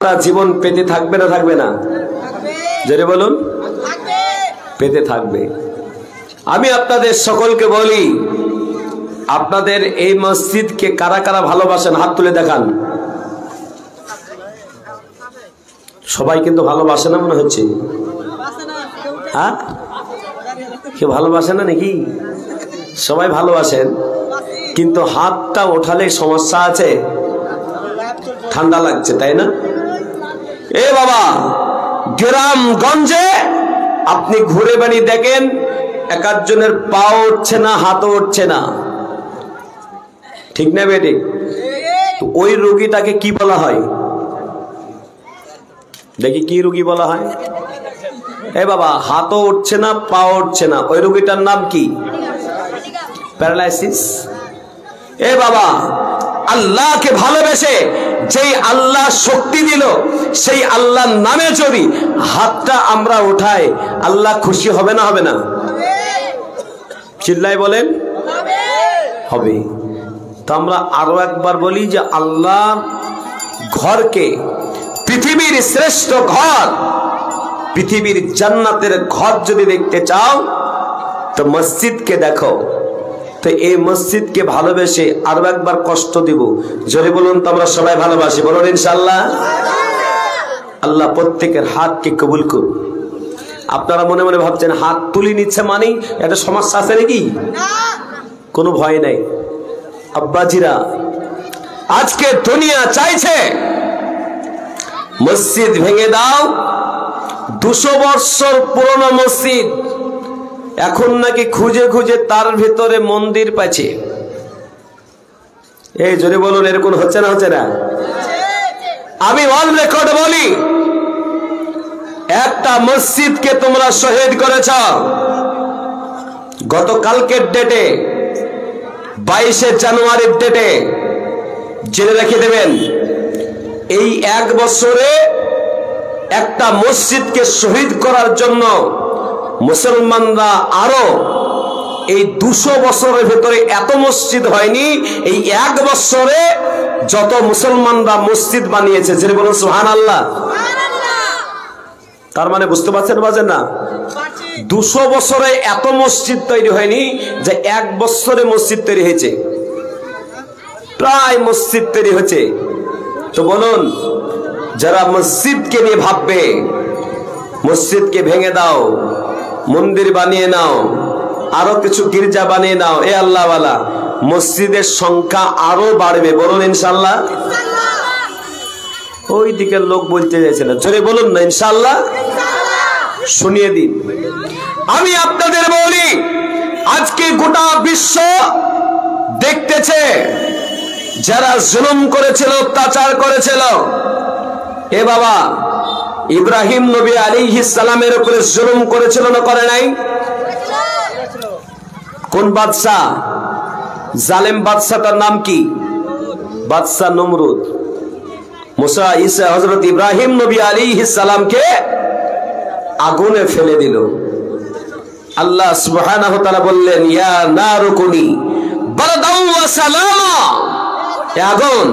সারাটা জীবন পেতে থাকবে না থাকবে না? জোরে বলুন, পেতে থাকবে। আমি আপনাদের সকলকে বলি, আপনাদের এই মসজিদকে কারা কারা ভালোবাসেন হাত তুলে দেখান। সবাই কিন্তু ভালোবাসে না মনে হচ্ছে। হ্যাঁ, কেউ ভালোবাসে না নাকি? সবাই ভালোবাসেন, কিন্তু হাতটা ওঠালে সমস্যা আছে, ঠান্ডা লাগছে, তাই না? এ বাবা, গ্রামগঞ্জে আপনি ঘুরে বাড়ি দেখেন, এক একজনের পাও উঠছে না, হাতও উঠছে না, ঠিক না বেটি? ওই রোগীটাকে কি বলা হয় দেখি, কি রোগী বলা হয়? এ বাবা, হাতও উঠছে না, পাও উঠছে না, ওই রোগীটার নাম কি? প্যারালাইসিস। এ বাবা, আল্লাহকে ভালোবেসে যেই আল্লাহ শক্তি দিল, সেই আল্লাহর নামে যদি হাতটা আমরা উঠাই, আল্লাহ খুশি হবে না হবে না? চিল্লাই বলেন, হবে। তো আমরা আরো একবার বলি যে আল্লাহর ঘরকে, পৃথিবীর শ্রেষ্ঠ ঘর, পৃথিবীর জান্নাতের ঘর যদি দেখতে চাও তো মসজিদকে দেখো। তো এই মসজিদকে ভালোবেসে আরো একবার কষ্ট দিব, জোরে বলুন তো আমরা সবাই ভালোবাসি, বলুন ইনশাআল্লাহ। আল্লাহ প্রত্যেকের হাতকে কবুল করুন। আপনারা মনে মনে ভাবছেন হাত তুলি নিচ্ছে মানে একটা সমস্যা আছে নাকি? কোনো ভয় নাই আব্বাজিরা। আজকে দুনিয়া চাইছে মসজিদ ভেঙে দাও, 200 বছর পুরনো মসজিদ এখন নাকি খুঁজে খুঁজে তার ভিতরে মন্দির পাচ্ছে। এই জোরে বলুন, এরকম হচ্ছে না? হচ্ছে না? আমি অন রেকর্ড বলি, একটা মসজিদকে তোমরা শহীদ করেছ গতকালকের ডেটে, 22শে জানুয়ারির ডেটে। জেনে রেখে দেবেন, এই 1 বছরে একটা মসজিদকে শহীদ করার জন্য মুসলমানরা আরো এই 200 বছরের ভেতরে এত মসজিদ হয়নি। এই 1 বছরে যত মুসলমানরা মসজিদ বানিয়েছে, যে বলুন সুবহানাল্লাহ। তার মানে বুঝতে পারছেন বাজেন না? 200 বছরে এত মসজিদ তৈরি হয়নি, যে 1 বছরে মসজিদ তৈরি হয়েছে, প্রায় মসজিদ তৈরি হয়েছে। তো বলুন, যারা মসজিদকে নিয়ে ভাববে, মসজিদকে ভেঙে দাও, মন্দির বানিয়ে নাও, আরো কিছু গির্জা বানিয়ে নাও, এ আল্লাহওয়ালা, মসজিদের সংখ্যা আরো বাড়বে, বলুন ইনশাআল্লাহ। ওই দিকের লোক বলতে চাইছিল, জোরে বলুন না ইনশাআল্লাহ। শুনিয়ে দিন। আমি আপনাদের বলি, আজকে গোটা বিশ্ব দেখতেছে যারা জুলুম করেছিল, অত্যাচার করেছিল। এ বাবা, ইব্রাহিম নবী আলাইহিস সালামের উপরে জুলুম করেছিল না করে নাই? কোন বাদশা? জালেম বাদশাটার নাম কি? বাদশা নমরুদ। মুসা ঈসা হযরত ইব্রাহিম নবী আলাইহিস সালামকে আগুনে ফেলে দিল। আল্লাহ সুবহানাহু ওয়া তাআলা বললেন, ইয়া নারুকুনি বারদাও ওয়া সালামা, আগুন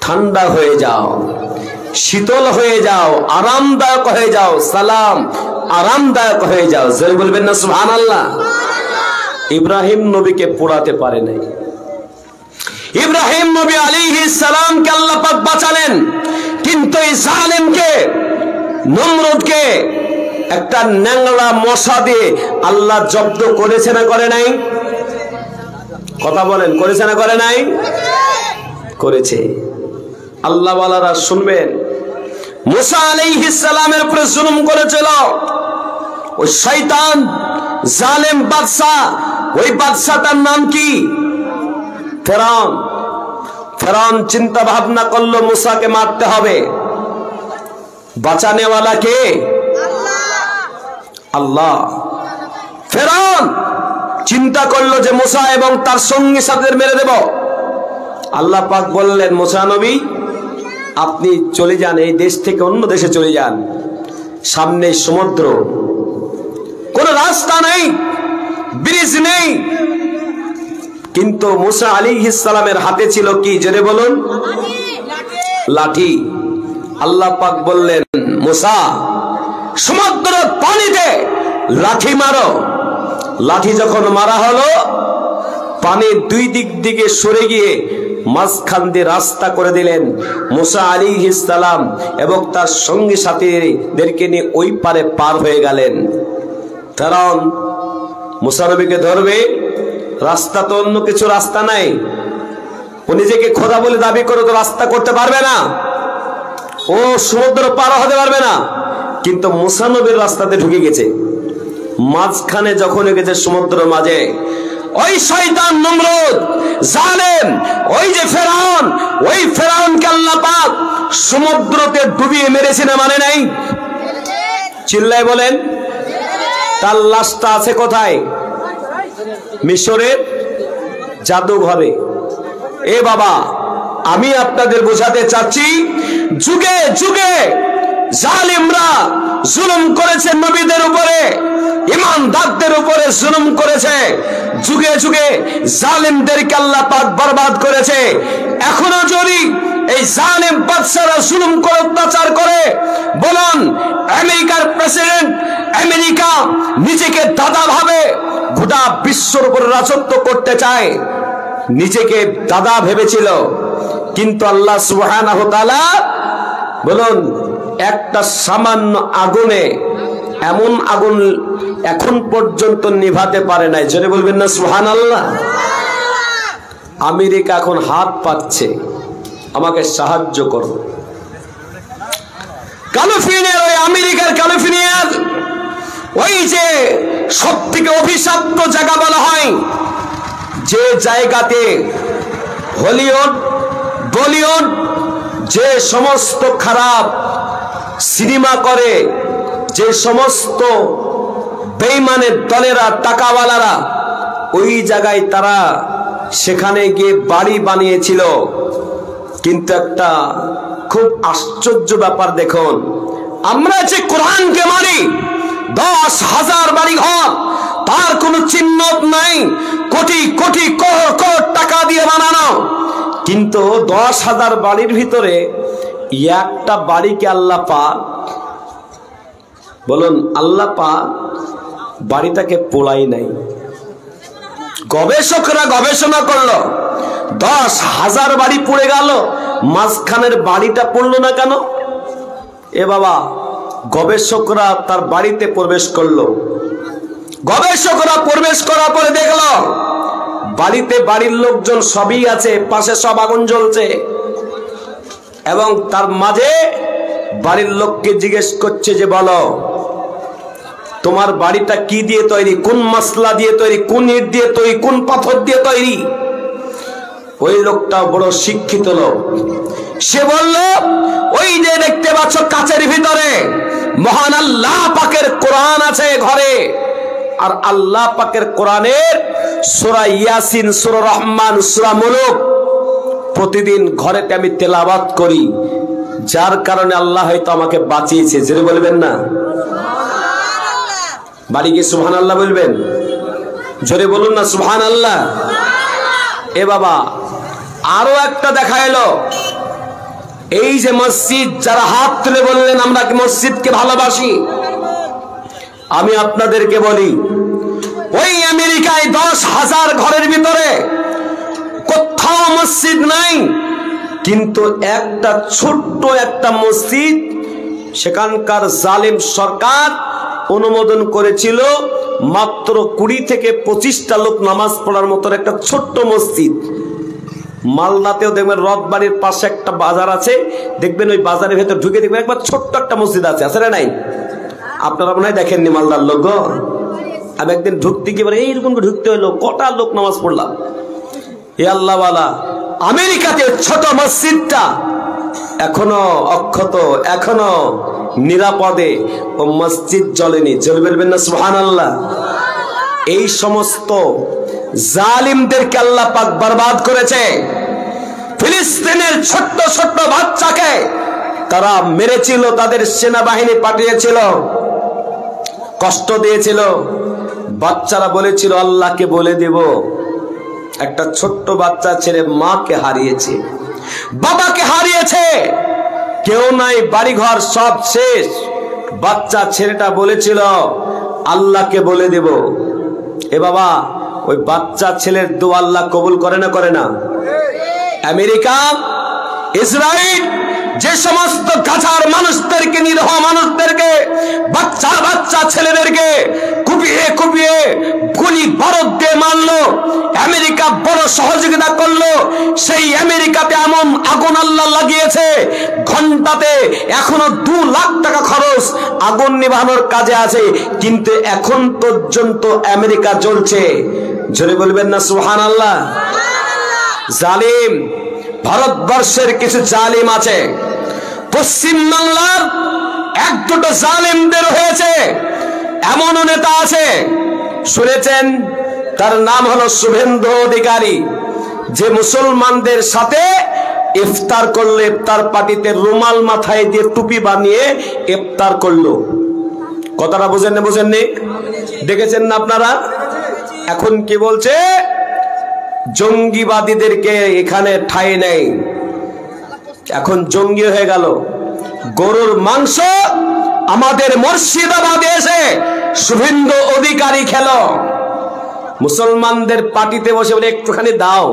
ঠান্ডা হয়ে যাও, শীতল হয়ে যাও, আরামদায়ক হয়ে যাও, সালাম আরামদায়ক হয়ে যাও। জোরে বলবেন না সুবহানাল্লাহ। ইব্রাহিম নবীকে পোড়াতে পারে নাই। ইব্রাহিম নবী আলাইহিস সালামকে আল্লাহ পাক বাঁচালেন, কিন্তু এই জালেমকে, নমরুদকে একটা ন্যাংরা মশা দিয়ে আল্লাহ জব্দ করেছে না করে নাই? কথা বলেন, করেছে না করে নাই? করেছে। আল্লাহ ওয়ালারা শুনবেন, মুসা আলাইহিস সালামের উপরে জুলুম করেছিল ওই শয়তান জালেম বাদশা। ওই বাদশাটার নাম কি? ফেরাউন। ফেরাউন চিন্তা ভাবনা করলো মুসাকে মারতে হবে। বাঁচানে ওয়ালা কে? আল্লাহ। ফেরাউন চিন্তা করলো যে মুসা এবং তার সঙ্গী সাথীদের মেরে দেব। আল্লাহ পাক বললেন, মুসা নবী আপনি চলে যান, এই দেশ থেকে অন্য দেশে চলে যান, সামনে সমুদ্র, কোনো রাস্তা নেই, ব্রিজ নেই। কিন্তু মুসা আলাইহিস সালামের হাতে ছিল কি? জোরে বলুন, লাঠি। আল্লাহ পাক বললেন, মুসা সমুদ্র পানিতে লাঠি মারো। লাঠি যখন মারা হলো, পানির দুই দিক দিকে সরে গিয়ে মাঝখান দিয়ে রাস্তা করে দিলেন। মুসা আলাইহিস সালাম এবং তার সঙ্গী সাথীদেরকে নিয়ে ওই পারে পার হয়ে গেলেন। ফেরাউন মুসা নবীকে ধরবে, রাস্তা তো অন্য কিছু রাস্তা নাই, ও নিজেকে খোদা বলে দাবি করে তো রাস্তা করতে পারবে না, ও সমুদ্র পার হতে পারবে না। কিন্তু মুসা নবীর রাস্তাতে ঢুকে গেছে। মাঝখানে যখন গেছে সমুদ্রের মাঝে, ওই শয়তান নমরুদ জালেম, ওই যে ফেরাউন, ওই ফেরাউনকে আল্লাহ পাক সমুদ্রতে ডুবিয়ে মেরেছে না মানে নাই? চিল্লায় বলেন। তার লাশটা আছে কোথায়? মিশরের জাদুঘরে। এ বাবা, আমি আপনাদের বোঝাতে চাচ্ছি, যুগে যুগে জালিমরা জুলুম করেছে নবীদের উপরে, ইমানদারদের উপরে জুলুম করেছে। যুগে যুগে জালিমদেরকে আল্লাহ পাক বরবাদ করেছে। এখনো যদি এই জালিম বাদশারা জুলুম করে অত্যাচার করে, বলুন আমেরিকার প্রেসিডেন্ট আমেরিকা নিজেকে দাদা ভাবে, গোটা বিশ্বর উপর রাজত্ব করতে চায়, নিজেকে দাদা ভেবেছিল। কিন্তু আল্লাহ সুবহানাহু ওয়া তাআলা বলুন একটা সামান্য আগুনে এমন আগুন এখন পর্যন্ত নিভাতে পারে নাই। জোরে বলবেন না সুবহানাল্লাহ। আমেরিকা এখন হাত পাচ্ছে, আমাকে সাহায্য করো। ক্যালিফোর্নিয়ার ওই আমেরিকার ক্যালিফোর্নিয়ার ওই যে সবথেকে অভিশপ্ত জায়গা বলা হয়, যে জায়গাতে হলিউড বলিউড যে সমস্ত খারাপ সিনেমা করে, যে সমস্ত বেঈমানের দলেরা, টাকাওয়ালারা, ওই জায়গায় তারা সেখানে গিয়ে বাড়ি বানিয়েছিল। কিন্তু একটা খুব আশ্চর্য ব্যাপার দেখুন, আমরা যে কোরআনকে মানি, 10,000 বাড়ি ঘর, তার কোনো চিহ্ন নাই, কোটি কোটি করোড় করোড় টাকা দিয়ে বানানো। কিন্তু 10,000 বাড়ির ভিতরে একটা বাড়িকে আল্লাহ পাক, বলুন আল্লাহ পাক বাড়িটাকে পোড়াই নাই। গবেষকরা গবেষণা করলো, 10,000 বাড়ি পড়ে গেল, মাঝখানের বাড়িটা পড়লো না কেন? এ বাবা, গবেষকরা তার বাড়িতে প্রবেশ করলো। গবেষকরা প্রবেশ করার পরে দেখলো বাড়িতে বাড়ির লোকজন সবই আছে, পাশে সব আগুন জ্বলছে, এবং তার মাঝে বাড়ির লোককে জিজ্ঞেস করছে যে বলো তোমার বাড়িটা কি দিয়ে তৈরি, কোন মশলা দিয়ে তৈরি, কোন ইট দিয়ে তৈরি, কোন পাথর দিয়ে তৈরি? ওই লোকটা বড় শিক্ষিত লোক, সে বলল ওই যে দেখতে পাচ্ছ কাচের ভিতরে মহান আল্লাহ পাকের কোরআন আছে ঘরে, আর আল্লাহ পাকের কোরআনের সূরা ইয়াসিন, সূরা রহমান, সূরা মুলুক প্রতিদিন ঘরেতে আমি তেলাওয়াত করি, যার কারণে আল্লাহ হয়তো আমাকে বাঁচিয়েছে। জোরে বলবেন না বাড়ি গিয়ে সুবহানাল্লাহ বলবেন? জোরে বলুন না সুবহানাল্লাহ। এ বাবা, আরো একটা দেখা এলো, এই যে মসজিদ, যারা হাত তুলে বললেন আমরা কি মসজিদকে ভালোবাসি, আমি আপনাদেরকে বলি ওই আমেরিকায় 10,000 ঘরের ভিতরে কোথাও মসজিদ নাই, কিন্তু একটা ছোট্ট একটা মসজিদ সেখানকার জালিম সরকার অনুমোদন করেছিল, মাত্র 20 থেকে 25টা লোক নামাজ পড়ার মতো একটা ছোট্ট মসজিদ। মালদাতেও দেখবেন রথবাড়ির পাশে একটা বাজার আছে, দেখবেন ওই বাজারের ভেতর ঢুকে দেখবেন একবার ছোট্ট একটা মসজিদ আছে, আছে না নাই? আপনারা মনে হয় দেখেননি মালদার লোক। আমি একদিন ঢুকতে গিয়ে এইরকম ঢুকতে হইলো, কটা লোক নামাজ পড়লাম। এ আল্লাহওয়ালা, আমেরিকাতে ছোট মসজিদটা এখনো অক্ষত, এখনো নিরাপদে, ও মসজিদ জ্বলেনি। জ্বলবেন না সুবহানাল্লাহ। এই সমস্ত জালিমদেরকে আল্লাহ পাক বরবাদ করেছে। ফিলিস্তিনের ছোট্ট ছোট্ট বাচ্চাকে তারা মেরেছিল, তাদের সেনাবাহিনী পাঠিয়েছিল, কষ্ট দিয়েছিল। বাচ্চারা বলেছিল আল্লাহকে বলে দেব। একটা ছোট্ট বাচ্চা ছেলে মাকে হারিয়েছে, বাবাকে হারিয়েছে, কেউ নাই, বাড়িঘর সব শেষ। বাচ্চা ছেলেটা বলেছিল আল্লাহকে বলে দেব। এ বাবা, ওই বাচ্চা ছেলের দোয়া আল্লাহ কবুল করে না করে না? আমেরিকা, ইসরায়েল যে সমস্ত গাজার মানুষদেরকে, নিরহ মানুষদেরকে, বাচ্চা বাচ্চা ছেলেদেরকে কুপিয়ে কুপিয়ে গুলি বারুদ দিয়ে মারলো, আমেরিকা বড় সহযোগিতা করলো। সেই আমেরিকাতে এমন আগুন আল্লাহ লাগিয়েছে, ঘন্টাতে এখনো 2 লাখ টাকা খরচ আগুন নিভানোর কাজে আছে, কিন্তু এখন পর্যন্ত আমেরিকা জ্বলছে। জোরে বলবেন না সুবহানাল্লাহ? জালিম ভারতবর্ষের কিছু জালিম আছে, পশ্চিম বাংলার 1-2 জালিমদের হয়েছে। এমনও নেতা আছে, শুনেছেন, তার নাম হলো শুভেন্দু অধিকারী, যে মুসলমানদের সাথে ইফতার করলে ইফতার পার্টিতে রুমাল মাথায় দিয়ে টুপি বানিয়ে ইফতার করলো। কথাটা বুঝেননি? দেখেছেন না আপনারা? এখন কি বলছে? জঙ্গিবাদীদেরকে এখানে ঠাঁই নেই, এখন জঙ্গি হয়ে গেল। গরুর মাংস আমাদের মুর্শিদাবাদে এসে শুভেন্দু অধিকারী খেলো, মুসলমানদের পার্টিতে বসে বলে একটুখানি দাও।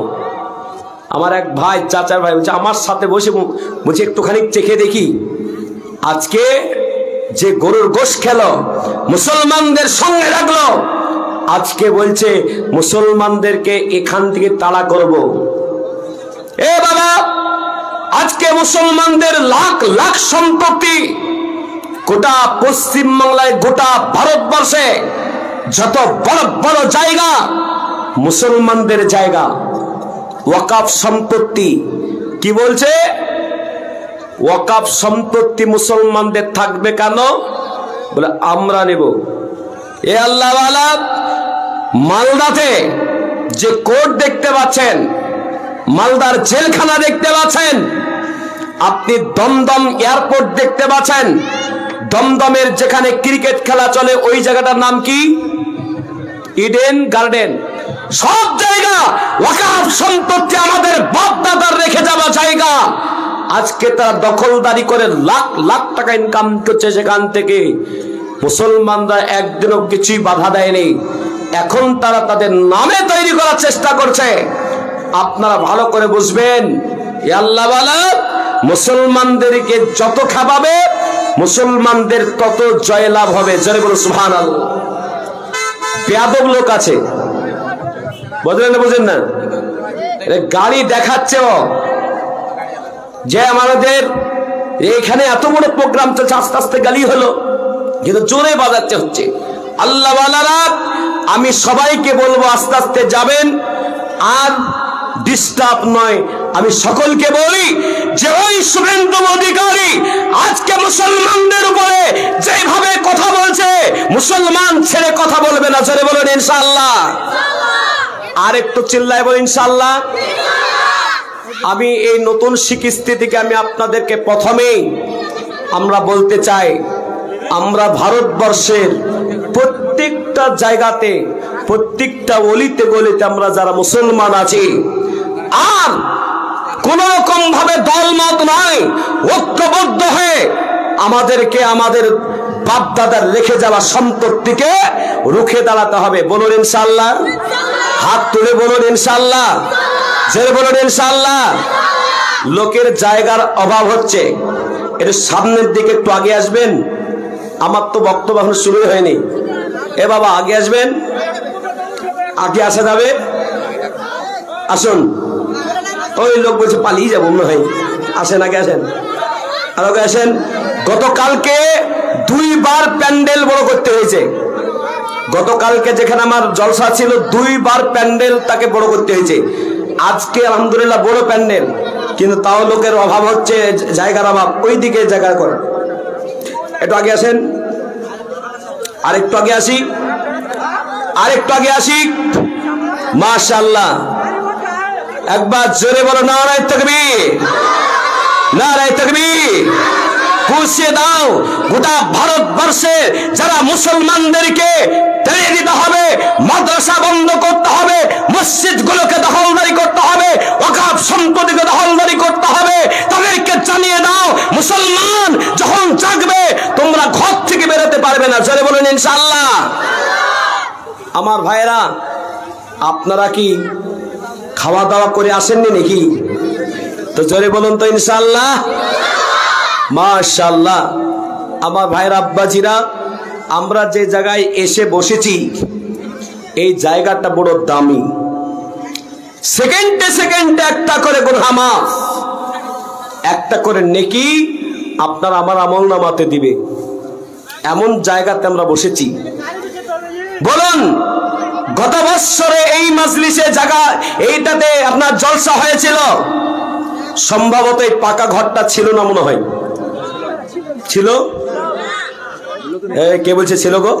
আমার এক ভাই, চাচার ভাই, বলছে আমার সাথে বসে বলছে একটুখানি চেখে দেখি। আজকে যে গরুর গোশ খেলো, মুসলমানদের সঙ্গে রাখলো, আজকে বলছে মুসলমানদেরকে এখান থেকে তাড়া করব। এ বাবা, আজকে মুসলমানদের লাখ লাখ সম্পত্তি, গোটা পশ্চিম বাংলায়, গোটা ভারতবর্ষে যত বড় বড় জায়গা মুসলমানদের জায়গা, ওয়াকাফ সম্পত্তি। কি বলছে? ওয়াকাফ সম্পত্তি মুসলমানদের থাকবে কেন? বলে আমরা নেব। এ আল্লাহওয়ালা, মালদাতে যে কোর্ট দেখতে পাচ্ছেন, মালদার জেলখানা দেখতে পাচ্ছেন, আপনি দমদম এয়ারপোর্ট দেখতে পাচ্ছেন, দমদমের যেখানে ক্রিকেট খেলা চলে ওই জায়গাটার নাম কি? Eden garden. সব জায়গা ওয়াকাফ সম্পত্তি, আমাদের বাপ দাদার রেখে যাওয়া জায়গা। আজকে তারা দখলদারি করে লাখ লাখ টাকা ইনকাম করছে সেখান থেকে। মুসলমানরা একদিনও কিছুই বাধা দেয়নি, এখন তারা তাদের নামে তৈরি করার চেষ্টা করছে। আপনারা ভালো করে বুঝবেন, আল্লাহওয়ালা মুসলমানদেরকে যত খাওয়াবে মুসলমানদের তত জয়লাভ হবে। জোরে বলো সুবহানাল্লাহ। বেয়াদব লোক আছে, বুঝলেন না? গাড়ি দেখাচ্ছে যে আমাদের এখানে এত বড় প্রোগ্রাম চলছে, আস্তে আস্তে গালি হলো, কিন্তু জোরে বাজাচ্ছে হচ্ছে। আল্লাহওয়ালারা, আমি সবাইকে বলবো আস্তে আস্তে যাবেন, আর ডিস্টার্ব নয়। আমি সকলকে বলি যে ওই শুভেন্দু অধিকারী আজকে মুসলমানদের উপরে যেভাবে কথা বলছে, মুসলমান ছেড়ে কথা বলবে না। জোরে বলুন ইনশাআল্লাহ। আর একটু চিল্লায় বলুন ইনশাআল্লাহ। আমি এই নতুন শিক্ষিত থেকে আমি আপনাদেরকে প্রথমেই আমরা বলতে চাই, আমরা ভারতবর্ষের প্রত্যেকটা জায়গাতে, প্রত্যেকটা অলিতে গলিতে আমরা যারা মুসলমান আছি, আর কোন রকম ভাবে দলমত নয়, ঐক্যবদ্ধ হয়ে আমাদেরকে আমাদের বাপ দাদার রেখে যাওয়া সম্পত্তিকে রুখে দাঁড়াতে হবে। বলুন ইনশাআল্লাহ। হাত তুলে বলুন ইনশাআল্লাহ। জোরে বলুন ইনশাআল্লাহ। লোকের জায়গার অভাব হচ্ছে, এর সামনের দিকে একটু আগে আসবেন। আমার তো বক্তব্য এখন শুরু হয়নি। এ বাবা, আগে আসবেন, আগে আসা যাবে, আসুন। ওই লোক বলছে পালিয়ে যাবো মনে হয়, আসেন আগে আসেন, আর আগে আসেন। গতকালকে 2 বার প্যান্ডেল বড় করতে হয়েছে। গতকালকে যেখানে আমার জলসা ছিল 2 বার প্যান্ডেল তাকে বড় করতে হয়েছে। আজকে আলহামদুলিল্লাহ বড় প্যান্ডেল, কিন্তু তাও লোকের অভাব হচ্ছে, জায়গার অভাব। ওই দিকে জায়গা করেন, একটু আগে আসেন, আর একটু আগে আসি, আর একটু আগে আসি। মাশাআল্লাহ, একবার জোরে বলো নারায়ে তাকবীর, নারায়ে তাকবীর। পুষিয়ে দাও গোটা ভারতবর্ষে যারা মুসলমানদেরকে তাড়িয়ে দিতে হবে, মাদ্রাসা বন্ধ করতে হবে, মসজিদগুলোকে দখলদারি করতে হবে, ওয়াকফ সম্পত্তিকে দখলদারি করতে হবে। তাদেরকে জানিয়ে দাও মুসলমান যখন জাগবে তোমরা ঘর থেকে বেরোতে পারবে না। জোরে বলুন ইনশাআল্লাহ। আমার ভাইরা, আপনারা কি খাওয়া দাওয়া করে আসেননি নাকি? তো জোরে বলুন তো ইনশাআল্লাহ। মাশাআল্লাহ। আমার ভাইরা, আব্বাজিরা, আমরা যে জায়গায় এসে বসেছি এই জায়গাটা বড় দামি। সেকেন্ডে সেকেন্ডে একটা করে গুনাহ মাফ, একটা করে নেকি আপনার আমার আমলনামাতে দিবে, এমন জায়গাতে আমরা বসেছি। বলুন, গত বছরে এই মাজলিসে জায়গা এইটাতে আপনার জলসা হয়েছিল, সম্ভবত এই পাকা ঘরটা ছিল না, মনে হয় ছিল। কে বলছে ছিল গো?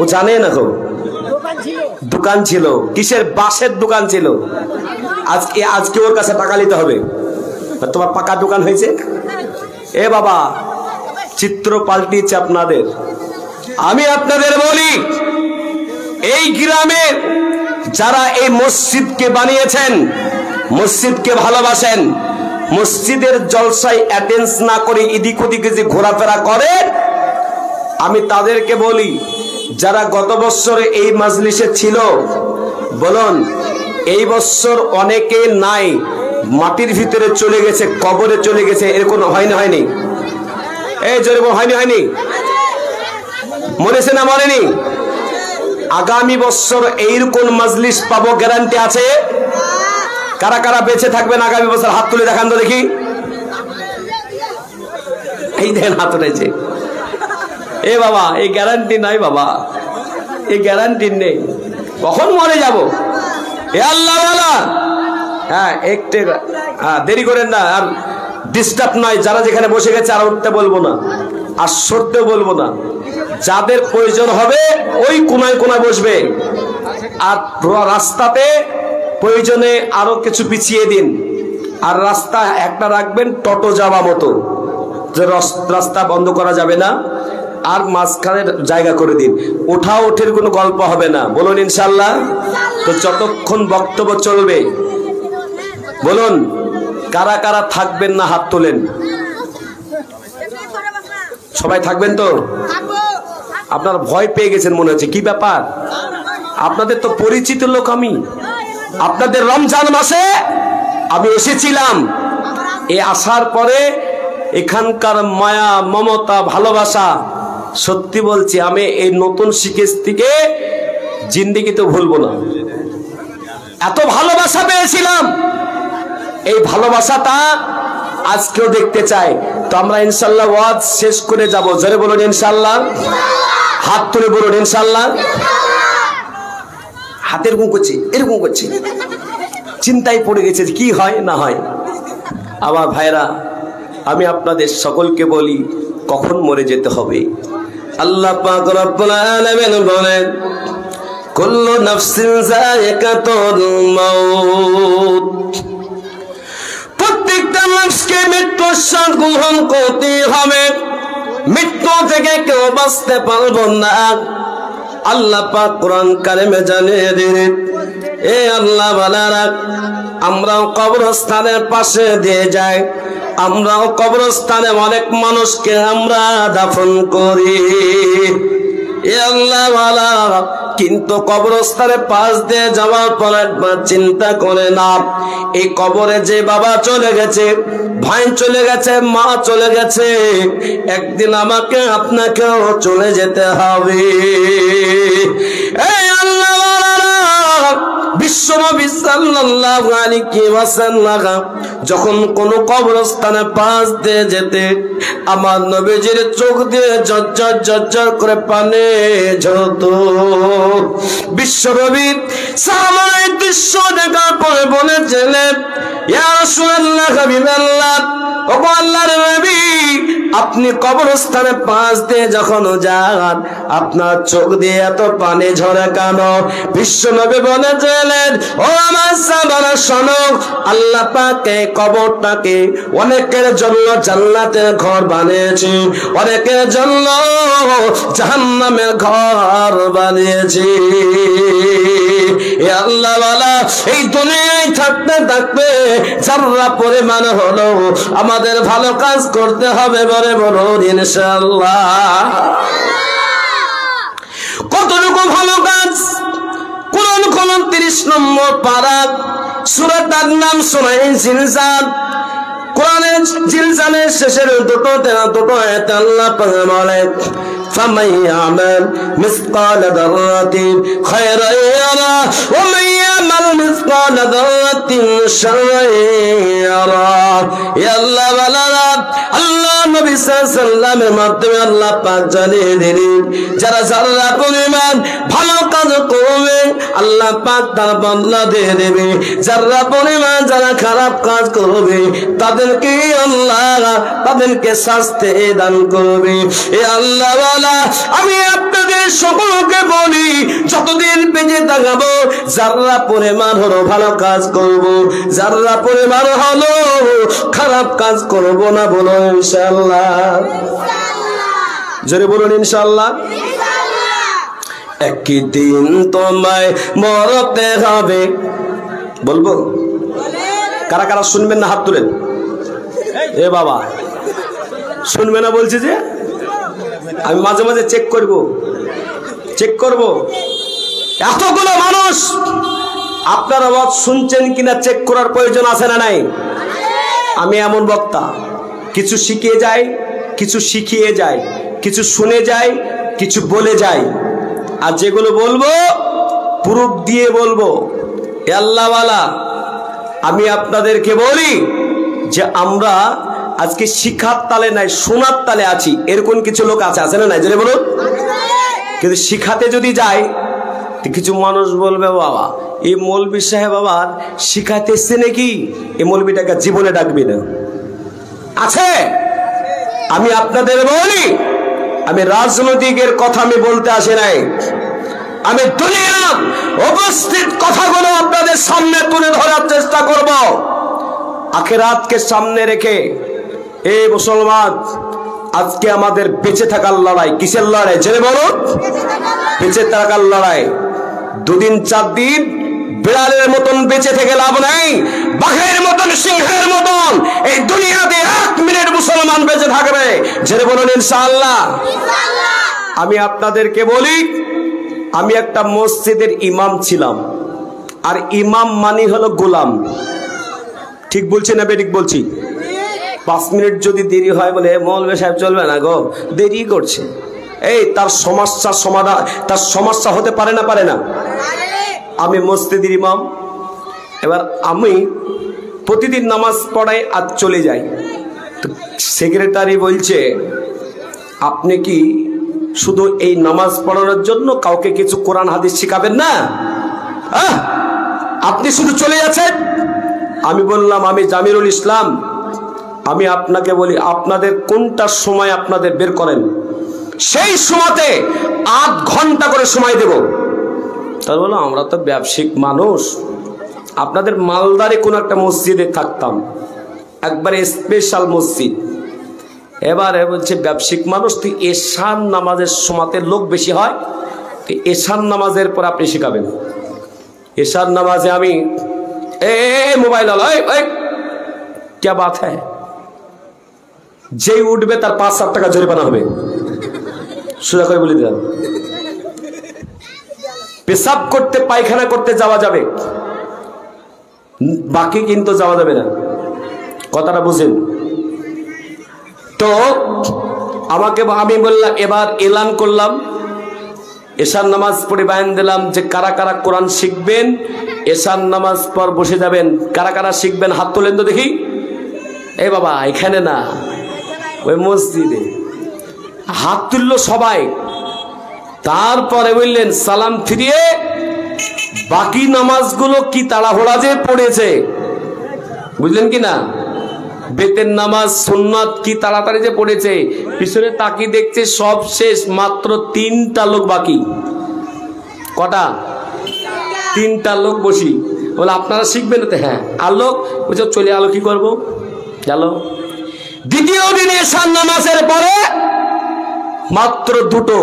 ও জানে না গো। দোকান ছিল, কিসের? বাঁশের দোকান ছিল। আজকে ওর কাছে টাকা নিতে হবে। তোমার পাকা দোকান হয়েছে? এ বাবা, চিত্র পাল্টিয়েছে আপনাদের। আমি আপনাদের বলি, এই গ্রামের যারা এই মসজিদকে বানিয়েছেন, মসজিদকে ভালোবাসেন, মসজিদের জলসায় অ্যাটেন্ড না করে এদিক ওদিকে যে ঘোরাফেরা করে, আমি তাদেরকে বলি, যারা গত বছরে এই মাজলিসে ছিল, বলুন এই বছর অনেকে নাই, মাটির ভিতরে চলে গেছে, কবরে চলে গেছে, এরকম হয়নি? হয়নি? এই জোরে হয়নি? হয়নি? মরেছে না মরেনি? আগামী বছর এইরকম মাজলিস পাবো, গ্যারান্টি আছে? কারা কারা বেঁচে থাকবেন আগামী বছর? হাত তুলে দেখান তো দেখি। এই দেখেন, হাত উঠেছে। এ বাবা, এই গ্যারান্টি নাই বাবা, এই গ্যারান্টি নেই। কখন মরে যাব? এ আল্লাহ ওয়ালা। হ্যাঁ, একটু দেরি করেন না, আর ডিস্টার্ব নয়। যারা যেখানে বসে গেছে আর উঠতে বলবো না, আর সরতেও বলবো না। যাদের প্রয়োজন হবে ওই কোনায় কোনায় বসবে, আর রাস্তাতে প্রয়োজনে আরো কিছু পিছিয়ে দিন, আর রাস্তা একটা রাখবেন টোটো যাওয়া মতো, যে রাস্তা বন্ধ করা যাবে না, আর মাঝখানে জায়গা করে দিন। ওঠা ওঠের কোনো গল্প হবে না, বলুন ইনশাআল্লাহ। তো যতক্ষণ বক্তব্য চলবে, বলুন কারা কারা থাকবেন না হাত তোলেন। সবাই থাকবেন তো? আপনারা ভয় পেয়ে গেছেন মনে হচ্ছে, কি ব্যাপার? আপনাদের তো পরিচিত লোক আমি, আপনাদের রমজান মাসে আমি এসেছিলাম। এ আসার পরে এখানকার মায়া, মমতা, ভালোবাসা, সত্যি বলছি আমি এই নতুন শিকেশ থেকে জিন্দেগিতে ভুলবো না। এত ভালোবাসা পেয়েছিলাম, এই ভালোবাসাটা আজকেও দেখতে চাই। তো আমরা ইনশাল্লাহ ওয়াজ শেষ করে যাব। জোরে বলুন ইনশাল্লাহ। হাত তুলে বলুন ইনশাল্লাহ। হাত এরকম করছে, এরকম করছে, চিন্তায় পড়ে গেছে কি হয় না হয়। আমার ভাইরা, আমি আপনাদের সকলকে বলি, কখন মরে যেতে হবে। আল্লাহ পাক রব্বুল আলামিন বলেন, কুল্লু নাফসিন যায়িকাতুল মাউত, প্রত্যেকটা মানুষকে মৃত্যুর স্বাদ গ্রহণ করতে হবে। মৃত্যু থেকে কেউ বাঁচতে পারবো না। আল্লাহ পাক কোরআন কারিমে জানিয়ে দিলেন, এ আল্লাহ বালারা, আমরাও কবরস্থানের পাশে দিয়ে যাই, আমরাও কবরস্থানে অনেক মানুষকে আমরা দাফন করি। এ আল্লাহ বালা, কিন্তু কবরস্থানে পাশ দিয়ে যাওয়ার পর একবার চিন্তা করে না, এই কবরে যে বাবা চলে গেছে, ভাই চলে গেছে, মা চলে গেছে, একদিন আমাকে আপনাকেও চলে যেতে হবে। এই আল্লাহ বিশ্বনবী সাল্লাল্লাহু আলাইহি ওয়াসাল্লাম যখন কোন কবরস্থানে পাশ দিয়ে যেতে, আমার নবীজির চোখ দিয়ে ঝরঝর ঝরঝর করে পানি ঝরতো। বিশ্বনবী সামনে দৃশ্য দেখার পরে বলেছিলেন, ইয়া রাসূলুল্লাহ, হাবিবাল্লাহ, ওগো আল্লাহর নবী, আপনি কবরস্থানে পাশ দিয়ে যখন যান, আপনার চোখ দিয়ে এত পানি ঝরে কেন? বিশ্বনবী বলেছিলেন, ও আমার সাহাবারা শোনো, আল্লাহ পাক এই কবরটাকে অনেকের জন্য জান্নাতের ঘর বানিয়েছে, অনেকের জন্য জাহান্নামের ঘর বানিয়েছে। এ আল্লাহ ওয়ালা, এই দুনিয়ায় থাকতে থাকতে যারা পরিমাণ হলো আমাদের ভালো কাজ করতে হবে, বলে বলুন ইনশাআল্লাহ। কতটুকু ভালো কাজ? কোরআন 29 নম্বর পারা, সূরাটার নাম সূরা জিলজাল। কোরআনের জিলজালের শেষের দুটো আয়াতে আল্লাহ পাক বলেন, ফামান ইয়ামাল মিসকালা যাররাতিন খায়রান ইয়ারা ওয়া মান ইয়ামাল মিসকালা যাররাতিন শাররান ইয়ারা। ইয়া আল্লাহ ওয়ালা, আল্লাহ নবী সাল্লাল্লাহু আলাইহি ওয়াসাল্লামের মাধ্যমে আল্লাহ পাক জানিয়ে দিলেন, যারা যারা পরিমাণ ভালো কাজ করবে আল্লাহ পাক তার বদলা দিয়ে দেবে, যারা পরিমাণ যারা খারাপ কাজ করবে তাদেরকে আল্লাহ তাদেরকে শাস্তি দান করবে। এ আল্লাহ ওয়ালা, আমি আপনাদের সকলকে বলি, যতদিন বেঁচে থাকবো যারা পরিমাণ হলো ভালো কাজ করব, যারা পরিমাণ হলো খারাপ কাজ করব না। বলো ইনশাআল্লাহ, জোরে বলুন ইনশাআল্লাহ। একদিন তোমায় মরতে হবে, বলবো? কারা কারা শুনবেন না হাত তুলেন। এ বাবা, শুনবে না বলছি যে? আমি মাঝে মাঝে চেক করব। এতগুলো মানুষ আপনার আওয়াজ শুনছেন কিনা চেক করার প্রয়োজন আছে না নাই? আমি এমন বক্তা, কিছু শিখিয়ে যায়, কিছু শিখিয়ে যায়, কিছু শুনে যায়, কিছু বলে যায়, আর যেগুলো বলবো প্রুফ দিয়ে বলবো। এ আল্লাহওয়ালা, আমি আপনাদেরকে বলি যে আমরা আজকে শিখার তালে নাই, শোনার তালে আছি। এরকম কিছু লোক আছে না নাই? জেনে বলুন। কিন্তু শিখাতে যদি যায় কিছু মানুষ বলবে, বাবা এই মৌলবী সাহেব আবার শিখাতে এসছে নাকি, এই মৌলবীটাকে জীবনে ডাকবি না। আছে। আমি আপনাদের বলি, আমি রাজনৈতিকের কথা আমি বলতে আসি নাই, আমি দুনিয়ার উপস্থিত কথাগুলো আপনাদের সামনে তুলে ধরার চেষ্টা করব, আখিরাতকে সামনে রেখে। এই মুসলমান, আজকে আমাদের বেঁচে থাকার লড়াই। কিসের লড়াই? জেনে বলুন। বেঁচে থাকার লড়াই। দুদিন 4 দিন বিড়ালের মতন বেঁচে থেকে লাভ নাই, বাঘের মতন সিংহের মতন এই দুনিয়াতে 1 মিনিট মুসলমান বেঁচে থাকবে। জেনে বলুন ইনশাআল্লাহ। আমি আপনাদেরকে বলি, আমি একটা মসজিদের ইমাম ছিলাম, আর ইমাম মানি হলো গোলাম। ঠিক বলছি না বেঠিক বলছি? 5 মিনিট যদি দেরি হয় বলে মৌলভী সাহেব চলবে না গো, দেরি করছে। এই তার সমস্যার সমাধান, তার সমস্যা হতে পারে না? পারে না। আমি মসজিদের ইমাম, এবার আমি প্রতিদিন নামাজ পড়াই আর চলে যাই। তো সেক্রেটারি বলছে, আপনি কি শুধু এই নামাজ পড়ানোর জন্য কাউকে কিছু কোরআন হাদিস শিখাবেন না? আপনি শুধু চলে যাচ্ছেন। আমি বললাম, আমি জামিরুল ইসলাম, আমি আপনাকে বলি, আপনাদের কোনটা সময় আপনাদের বের করেন, সেই সময়তে 8 ঘন্টা করে সময় দেব। তার বললাম, আমরা তো ব্যবসায়িক মানুষ, আপনাদের মালদারে কোন একটা মসজিদে থাকতাম, একবারে স্পেশাল মসজিদ। এবারে বলছে, ব্যবসায়িক মানুষ, তুই এশার নামাজের সময়তে লোক বেশি হয়, তুই এশার নামাজের পর আপনি শিখাবেন। এশার নামাজে আমি মোবাইল क्या बात है, যেই উঠবে তার 5-7 টাকা জরিমানা হবে। সোজা করে বলে দিলাম, পেশাব করতে পায়খানা করতে যাওয়া যাবে, বাকি কিন্তু যাওয়া যাবে না। কথাটা বুঝেন তো? আমি বললাম, এবার এলান করলাম, এশার নামাজ পড়ে বায়ান দিলাম যে কারা কারা কোরআন শিখবেন, এশার নামাজ পর বসে যাবেন। কারা কারা শিখবেন হাত তোলেন তো দেখি। এই বাবা, এখানে না, ওই মসজিদে। হাত তুললো সবাই। তারপরে বললেন, সালাম ফিরিয়ে বাকি নামাজগুলো কি তাড়াহুড়া যে পড়েছে, বুঝলেন কি না? বেতের নামাজ সুন্নাত কি তাড়াতাড়ি যে পড়েছে, পিছনে তাকিয়ে দেখছে সব শেষ, মাত্র 3টা লোক বাকি। কটা? 3টা লোক বসি। বলে আপনারা শিখবেন তো? হ্যাঁ। আর লোক বলছে চলে আলো, কি করবো চলো। দ্বিতীয় দিনে এশার নামাজের পরে মাত্র 2টো,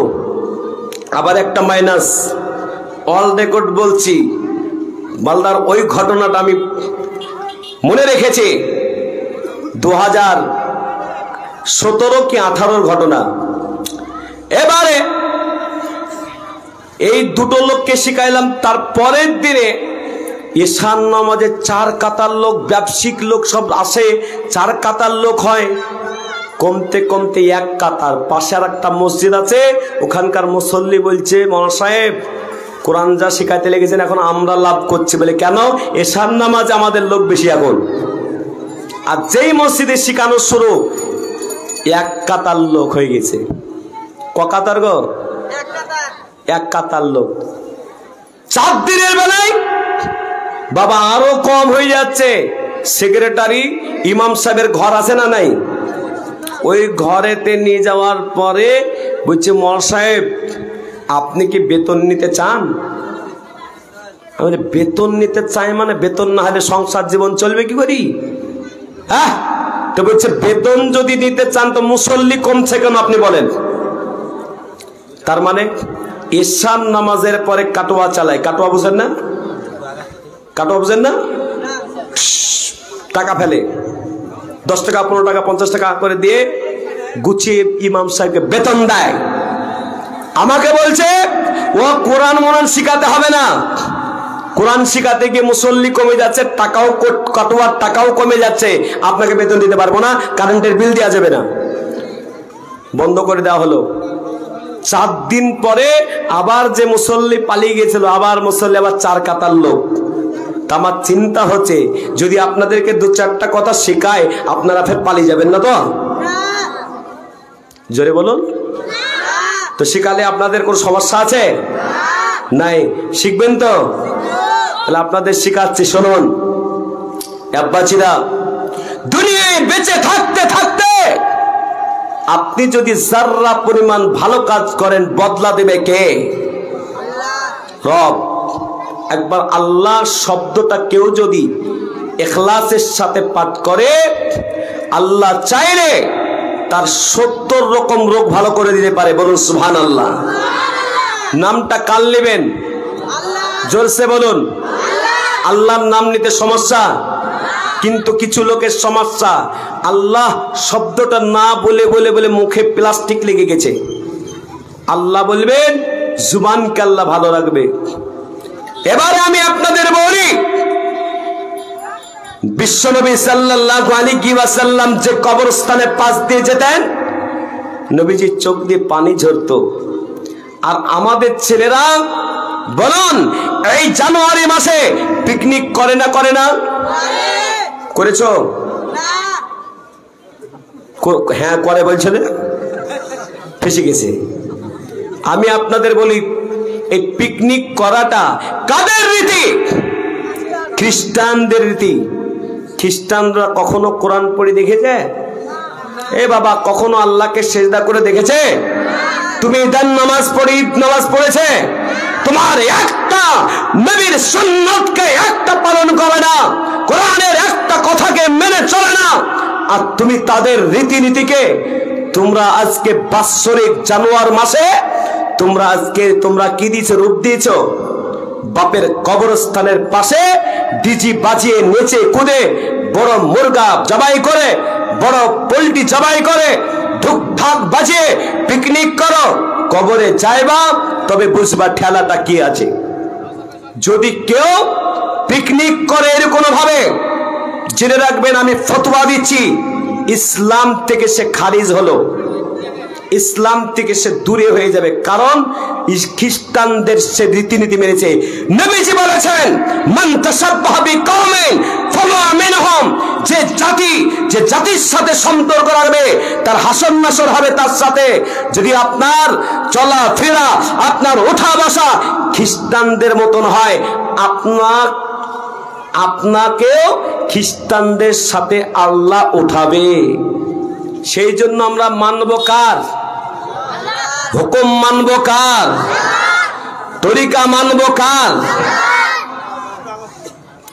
আবার একটা মাইনাস। অল রেকর্ড বলছি, মালদার ওই ঘটনাটা আমি মনে রেখেছি, 2017 কি 18 ঘটনা। এবারে এই 2টো লোককে শিখাইলাম। তার পরের দিনে ঈশান নামাজে 4 কাতার লোক, ব্যবসায়িক লোক সব আসে, 4 কাতার লোক হয়। কমতে কমতে 1 কাতার। পাশে আর একটা মসজিদ আছে, ওখানকার মুসল্লি বলছে মৌলানা সাহেব কোরআন যা শিখাইতে লেগেছেন এখন আমরা লাভ করছি। বলে কেন? ঈশান নামাজ আমাদের লোক বেশি এখন। আর যেই মসজিদে শিখানো শুরু, 1 কাতার লোক হয়ে গেছে। ক কাতার গো? 1 কাতার লোক। 4 দিনের বেলায় বাবা আরো কম হয়ে যাচ্ছে। সেক্রেটারি ইমাম সাহেবের ঘর আছে না নাই? ওই ঘরেতে নিয়ে যাওয়ার পরে বলছে মৌলানা সাহেব আপনি কি বেতন নিতে চান? আমি বেতন নিতে চাই মানে বেতন না হলে সংসার জীবন চলবে কি করি? হ্যাঁ, তো বলছে বেতন যদি নিতে চান তো মুসল্লি কমছে কেন আপনি বলেন। তার মানে ঈশান নামাজের পরে কাটোয়া চালায়। কাটোয়া বুঝেন না? কাটোয়া বুঝেন না? টাকা ফেলে 10 টাকা 15 টাকা 50 টাকা করে দিয়ে গুছিয়ে ইমাম সাহেবকে বেতন দেয়। আমাকে বলছে ও কোরআন মনন শিখাতে হবে না, কোরআন শিখাতে গিয়ে মুসল্লি কমে যাচ্ছে, টাকাও কাটোয়ার টাকাও কমে যাচ্ছে, আপনাকে বেতন দিতে পারবো না, কারেন্টের বিল দেওয়া যাবে না। বন্ধ করে দেওয়া হলো। 4 দিন পরে আবার যে মুসল্লি পালিয়ে গেছিল, আবার মুসল্লি আবার 4 কাতার লোক। আমার চিন্তা হচ্ছে যদি আপনাদেরকে 2-4টা কথা শেখায় আপনারা ফের পালিয়ে যাবেন না তো? জোরে বলুন। তো শিখালে আপনাদের কোনো সমস্যা আছে? নাই। শিখবেন তো? তাহলে আপনাদের শিখাচ্ছি, শুনুন আব্বাজিরা। দুনিয়ায় বেঁচে থাকতে থাকতে আপনি যদি যারা পরিমাণ ভালো কাজ করেন বদলা দেবে কে? রব। একবার আল্লাহ শব্দটা কেউ যদি ইখলাসের সাথে পাঠ করে, আল্লাহ চাইলে তার 70 রকম রোগ ভালো করে দিতে পারে। বলুন সুবহানাল্লাহ। নামটা কাল নেবেন, জোরসে বলুন। আল্লাহর নাম নিতে সমস্যা, কিন্তু কিছু লোকের সমস্যা আল্লাহ শব্দটা না বলে বলে বলে মুখে প্লাস্টিক লেগে গেছে। আল্লাহ বলবেন, জুবানকে আল্লাহ ভালো রাখবে। এবারে আমি আপনাদের বলি, বিশ্বনবী সাল্লাল্লাহু আলাইহি ওয়াসাল্লাম যে কবরস্থানে পাশ দিয়ে যেতেন, নবীজির চোখ দিয়ে পানি ঝরতো। আর আমাদের ছেলেরা বলুন এই জানুয়ারি মাসে পিকনিক করে না করে না? করেছো? হ্যাঁ করে বলছে না, ফেসে গেছে। আমি আপনাদের বলি এই পিকনিক করাটা কাদের রীতি? খ্রিস্টানদের রীতি। খ্রিস্টানরা কখনো কোরআন পড়ে দেখেছে? এ বাবা কখনো আল্লাহকে সেজদা করে দেখেছে? তুমি ঈদের নামাজ পড়ে, ঈদ নামাজ পড়েছে? তোমার একটা নবীর সুন্নাতকে একটা পালন করে না, কোরআনের একটা কথাকে মেনে চলে না, আর তুমি তাদের রীতিনীতিকে তোমরা আজকে বাৎসরিক জানুয়ারি মাসে তোমরা কি দিয়েছো? রূপ দিয়েছো। বাপের কবরস্থানের পাশে ডিজি বাজিয়ে নেচে কুদে বড় মুরগা জবাই করে, বড় পোল্ট্রি জবাই করে, ঢুক ঢাক বাজিয়ে পিকনিক করো। কবরে যাইবা তবে বুঝবা ঠেলাটা কি আছে। যদি কেউ পিকনিক করে এরকম ভাবে, জেনে রাখবেন আমি ফতোয়া দিচ্ছি, ইসলাম থেকে সে খারিজ হলো, ইসলাম থেকে সে দূরে হয়ে যাবে। কারণ খ্রিস্টানদের সে রীতিনীতি মেনেছে। নবীজি বলেছেন, মান তাশাব্বাহা বিকওমিন ফাহুয়া মিনহুম, যে জাতির সাথে সম্পর্ক রাখবে তার হাসর নাসর হবে তার সাথে। যদি আপনার চলাফেরা, আপনার ওঠা বসা খ্রিস্টানদের মতন হয়, আপনাকেও খ্রিস্টানদের সাথে আল্লাহ উঠাবে। সেই জন্য আমরা মানব কার হুকুম? মানব কার তরিকা? মানব কার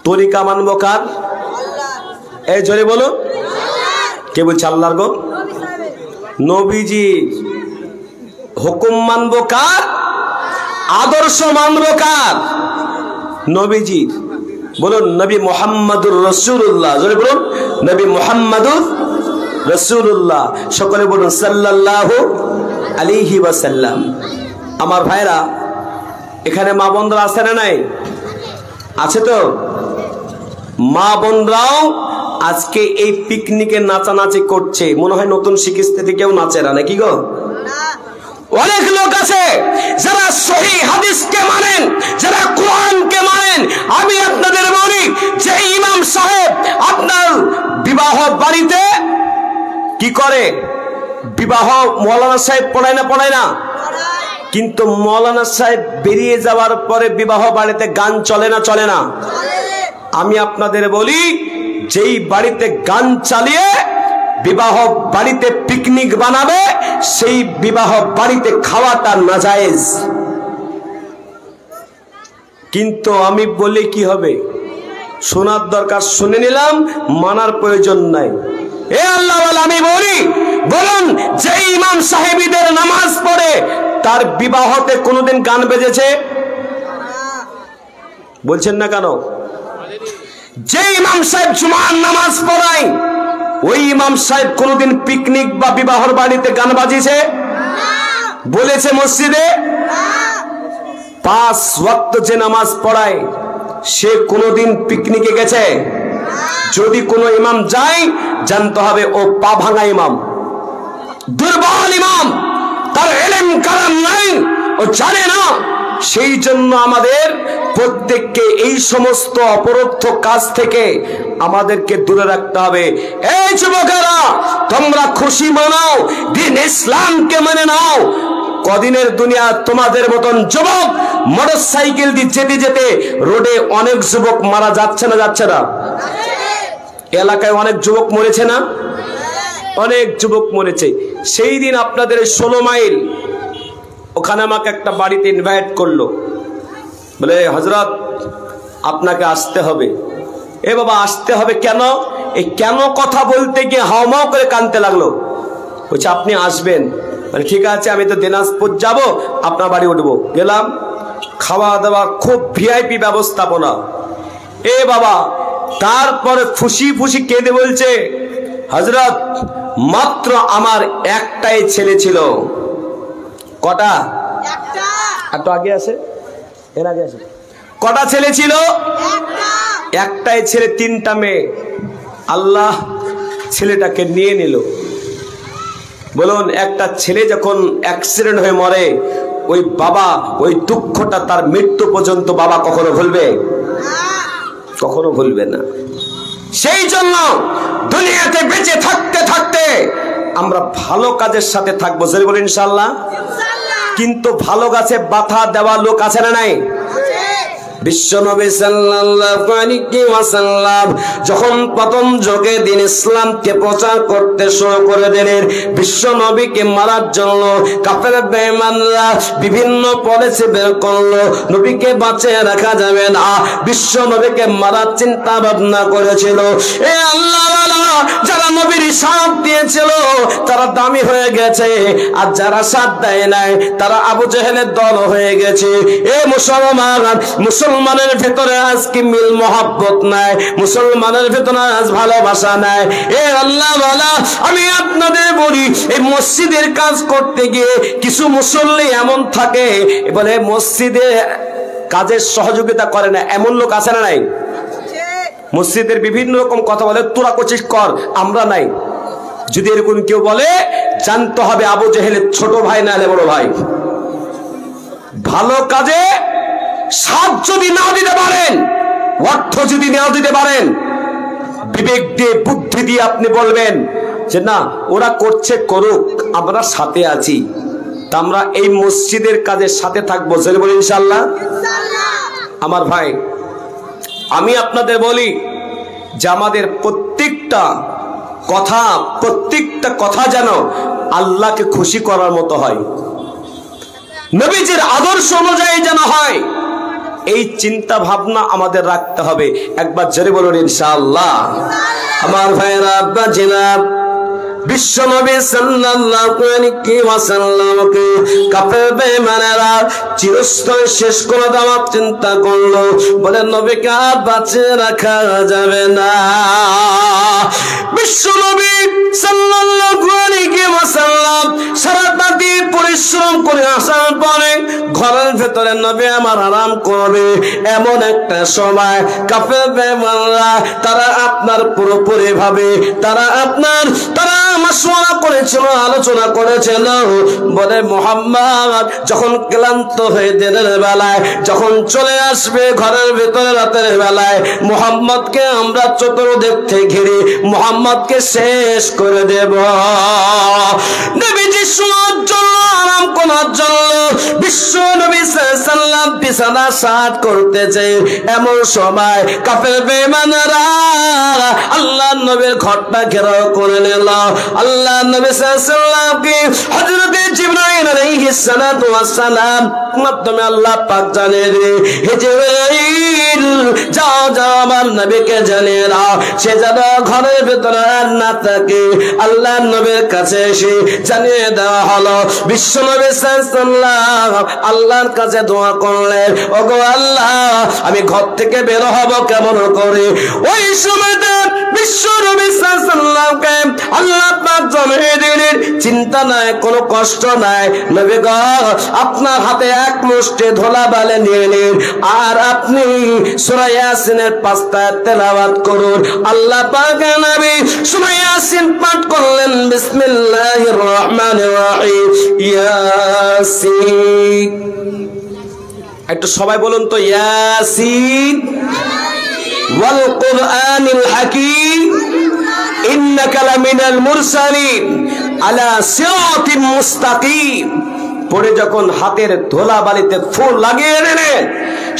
তরিকা? মানব কার? এই জোরে বলো, কে বলছে? আল্লাহর গো, নবীজি হুকুম মানব কার? আদর্শ মানব কার? নবীজি। বলুন নবী মুহাম্মাদুর রাসূলুল্লাহ। জোরে বলুন নবী মুহাম্মাদুর রাসূলুল্লাহ। সকলে বলুন সাল্লাল্লাহু আলাইহি ওয়াসাল্লাম। আমার ভাইরা, এখানে মা বোনরা আছে না নাই? আছে তো? মা বোনরাও আজকে এই পিকনিকে নাচানাচি করছে। মনে হয় নতুন শিখিস্তিতে কেউ নাচে না, নাকি গো? অনেক লোক আছে যারা সহিহ হাদিসকে মানেন, যারা কোরআনকে মানেন। আমি আপনাদের বলি যে ইমাম সাহেব আপনার বিবাহ বাড়িতে কি করে? বিবাহ মৌলানা সাহেব পড়ায় না? পড়ায় না? কিন্তু মৌলানা সাহেব বেরিয়ে যাওয়ার পরে বিবাহ বাড়িতে গান চলে না? চলে না? আমি আপনাদের বলি, যেই বাড়িতে গান চালিয়ে বিবাহ বাড়িতে পিকনিক বানাবে, সেই বিবাহ বাড়িতে খাওয়াটা নাজায়েজ। কিন্তু আমি বলি কি হবে? শোনার দরকার শুনে নিলাম, মানার প্রয়োজন নাই। এ আল্লাহ, আমি বলি, বলুন যে ইমাম সাহেবীদের নামাজ পড়ে তার বিবাহতে কোনোদিন গান বেজেছে? বলছেন না কেন? যে ইমাম সাহেব জুমার নামাজ পড়ায়, ওই ইমাম সাহেব কোনোদিন পিকনিক বা বিবাহর বাড়িতে গান বাজিয়েছে? বলেছে মসজিদে? 5 ওয়াক্ত যে নামাজ পড়ায় সে কোনোদিন পিকনিকে গেছে? যদি কোনো ইমাম যায়, জানতে হবে ও পা ভাঙা ইমাম, দুর্বল ইমাম, তার ইলম কালাম নাই, ও জানে না। সেই জন্য আমাদের প্রত্যেককে এই সমস্ত অপরাধ কাজ থেকে আমাদেরকে দূরে রাখতে হবে। এই যুবকেরা, তোমরা খুশি মানাও, দিন ইসলামকে মেনে নাও। কদিনের দুনিয়া তোমাদের মতন যুবক মোটরসাইকেল দিয়ে যেতে যেতে রোডে অনেক যুবক মারা যাচ্ছে না? যাচ্ছে না? এলাকায় অনেক যুবক মরেছে না? অনেক যুবক মরেছে। সেই দিন আপনাদের 16 মাইল ওখানে আমাকে একটা বাড়িতে ইনভাইট করলো, বলে হযরত আপনাকে আসতে হবে। এ বাবা, আসতে হবে কেন? এই কেন কথা বলতে গিয়ে হাওমাও করে কাঁদতে লাগলো। বলছে আপনি আসবেন? মানে ঠিক আছে, আমি তো দিনাজপুর যাব, আপনার বাড়ি উঠবো। গেলাম, খাওয়া দাওয়া খুব ভিআইপি ব্যবস্থাপনা। এ বাবা, তারপরে ফুসি ফুসি কেঁদে বলছে হযরত মাত্র আমার একটাই ছেলে ছিল। কটা? একটা। একটু আগে আছে, এর আগে আছে। কটা ছেলে ছিল? একটাই ছেলে, 3টা মেয়ে। আল্লাহ ছেলেটাকে নিয়ে নিল। বলুন, একটা ছেলে যখন অ্যাক্সিডেন্ট হয়ে মরে, ওই বাবা ওই দুঃখটা তার মৃত্যু পর্যন্ত বাবা কখনো ভুলবে? কখনো ভুলবে না। সেই জন্য দুনিয়াতে বেঁচে থাকতে থাকতে আমরা ভালো কাজের সাথে থাকবো, জোরে বলেন ইনশাআল্লাহ। কিন্তু ভালো গাছে বাধা দেওয়া লোক আছে না নাই? বিশ্বনবী সাল্লাল্লাহু আলাইহি ওয়াসাল্লাম যখন প্রথম যুগে দিন ইসলামকে প্রচার করতে শুরু করে দিলেন, বিশ্বনবীকে মারার জন্য কাফের বেঈমানরা বিভিন্ন পলিসি বের করলো। নবীকে বাঁচিয়ে রাখা যাবে না, বিশ্বনবীকে মারার চিন্তা ভাবনা করেছিল। এ আল্লাহওয়ালা, যারা নবীর সাথ দিয়েছিল তারা দামি হয়ে গেছে, আর যারা সাথ দেয় নাই তারা আবু জেহেলের দল হয়ে গেছে। এ মুসলমানের ভেতরে আজ কি মিল মহব্বত নাই, মুসলমানের ভেতরে আজ ভালোবাসা নাই। এ আল্লাহওয়ালা, আমি আপনাদের বলি, এই মসজিদের কাজ করতে গিয়ে কিছু মুসল্লি এমন থাকে, বলে মসজিদে কাজের সহযোগিতা করে না, এমন লোক আছে না নাই? মসজিদের বিভিন্ন রকম কথা বলে, তোরা কোচিস কর, আমরা নাই। যদি এরকম কেউ বলে, জানতে হবে আবু জেহেলের ছোট ভাই না হলে বড় ভাই। ভালো কাজে সাথ যদি না দিতে পারেন, অর্থ যদি না দিতে পারেন, বিবেক দিয়ে বুদ্ধি দিয়ে আপনি বলবেন যে না, ওরা করছে করুক, আমরা সাথে আছি, তা আমরা এই মসজিদের কাজের সাথে থাকবো, জোরে বলি ইনশাআল্লাহ। আমার ভাই, আমি আপনাদের বলি যে আমাদের প্রত্যেকটা কথা যেন আল্লাহকে খুশি করার মতো হয়, নবীজির আদর্শ অনুযায়ী যেন হয়, এই চিন্তা ভাবনা আমাদের রাখতে হবে। একবার জোরে বলুন ইনশাআল্লাহ। আমার ভাইরা, আব্বা জিনাব, বিশ্ব নবী সাল্লাল্লাহু আলাইহি ওয়াসাল্লামকে কাফের বেঈমানেরা চিরস্থায়ী শেষ করে দেওয়ার চিন্তা করলো, বলে নবীকে আর বাঁচিয়ে রাখা যাবে না। বিশ্ব নবী সাল্লাল্লাহু আলাইহি ওয়াসাল্লাম সারাদিন পরিশ্রম করে আসার পরে ঘরের ভেতরে নবী আমার আরাম করবে, এমন একটা সময় কাফের বেঈমানরা তারা আপনার পুরোপুরি ভাবে তারা মাশওয়ারা করেছিল, আলোচনা করেছিল, বলে মুহাম্মদ যখন ক্লান্ত হয়ে দিনের বেলায় যখন চলে আসবে ঘরের ভেতরে রাতের বেলায়, মুহাম্মদকে আমরা চতুর্দিক থেকে ঘিরে মুহাম্মদকে শেষ করে দেব। নবীজি শোনার জন্য, আরাম করার জন্য বিশ্ব নবী সাল্লাল্লাহু আলাইহি ওয়াসাল্লাম বিছানা সাজ করতেছে, এমন সময় কাফের বেঈমানরা আল্লাহর নবীর ঘরটা ঘেরাও করে নিল। আল্লাহ নবী সাল্লাল্লাহু আলাইহি ওয়াসাল্লামকে হযরত জিবরাইল আলাইহিস সালাতু ওয়াস সালাম মাধ্যমে আল্লাহ পাক জানিয়ে দিলেন, হে জিবরাইল যাও আমার নবীকে জানিয়ে দাও সে যেন ঘরের ভিতরে আর না থাকে। আল্লাহ নবীর কাছে এসে জানিয়ে দেওয়া হলো। বিশ্ব নবী সাল্লাল্লাহু আল্লাহর কাছে দোয়া করলেন, ওগো আল্লাহ আমি ঘর থেকে বের হব কেমন করে? ওই সময়তে বিশ্ব নবী সাল্লাল্লাহুকে আল্লাহ পাক জানিয়ে দিলেন, চিন্তা নাই, কোনো কষ্ট নাই, নবী গো আপনার হাতে এক মুষ্টি ধুলাবালি নিয়ে নিন আর আপনি সূরা ইয়াসিনের 5টা আয়াত তেলাওয়াত করুন। আল্লাহ পাক নবী সূরা ইয়াসিন পাঠ করলেন, বিসমিল্লাহির রহমানির রহিম, ইয়াসিন। একটু সবাই বলুন তো, ইয়াসিন ওয়াল কুরআনিল হাকীম ইন্নাকা লামিনাল মুরসালিন আলা সিরাতিন মুস্তাকিম। পরে যখন হাতের ধুলাবালিতে ফুল লাগিয়ে দিলেন,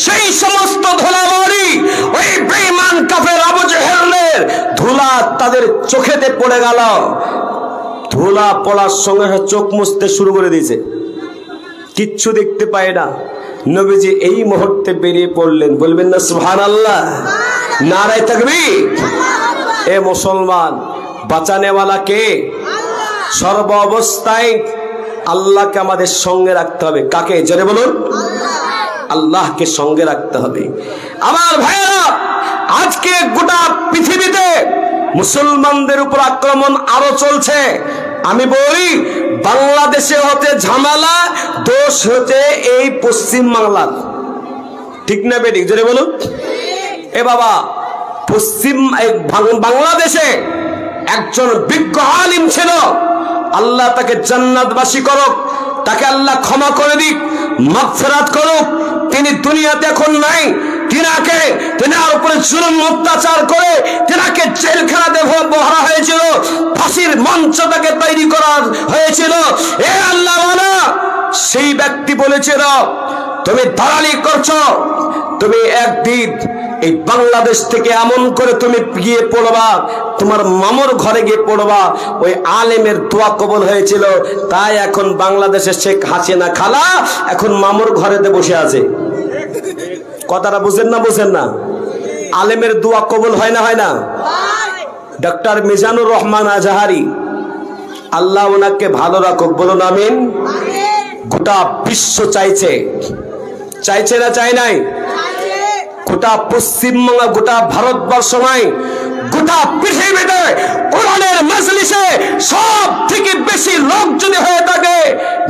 সেই সমস্ত ধুলাবালি ওই বেঈমান কাফের আবু জেহেলের ধুলা তাদের চোখেতে পড়ে গেল। ধুলা পড়ার সঙ্গে চোখ মুছতে শুরু করে দিয়েছে, কিচ্ছু দেখতে পায় না। নবীজি এই মুহূর্তে বেরিয়ে পড়লেন, বলবেন না সুবহানাল্লাহ, নারায়ে তাকবীর। এ মুসলমান, বাঁচানেওয়ালা কে? সর্ব অবস্থায় আল্লাহকে আমাদের সঙ্গে রাখতে হবে। কাকে? জোরে বলুন, আল্লাহকে সঙ্গে রাখতে হবে। আমার ভাইয়েরা, আজকে গোটা পৃথিবীতে মুসলমানদের উপর আক্রমণ আরো চলছে। আমি বলি বাংলাদেশে হতে ঝামেলা, দোষ হচ্ছে এই পশ্চিম বাংলার। ঠিক না বেঠিক? জোরে বলুন। এ বাবা, পশ্চিম বাংলাদেশে একজন বিজ্ঞ আলিম ছিল, আল্লাহ তাকে জান্নাতবাসী করুক, তাকে আল্লাহ ক্ষমা করে দিক, মাগফিরাত করুক। তিনি দুনিয়াতে এখন নাই। তিনার উপরে জুলুম অত্যাচার করে তিনাকে জেলখানাতে ভরা হয়েছিল, ফাঁসির মঞ্চ তাকে তৈরি করা হয়েছিল। এ আল্লাহওয়ালা, সেই ব্যক্তি বলেছিল তুমি দালালি করছো, তুমি একদিন এই বাংলাদেশ থেকে এমন করে তুমি গিয়ে পড়বা, তোমার মামুর ঘরে গিয়ে পড়বা। ওই আলেমের দোয়া কবুল হয়েছিল, তাই এখন বাংলাদেশের শেখ হাসিনা খালা এখন মামুর ঘরেতে বসে আছে। কথাটা বুঝেন না? বুঝেন না? আলেমের দোয়া কবুল হয় না? হয় না? ডক্টর মিজানুর রহমান আজহারি, আল্লাহ ওনাকে ভালো রাখুক, বলুন আমিন। গোটা বিশ্ব চাইছে না চাই নাই? গোটা পশ্চিমবঙ্গ, গোটা ভারতবর্ষ নয়, গোটা পৃথিবীতে কোরআনের মাজলিসে সব থেকে বেশি লোক যদি হয়ে থাকে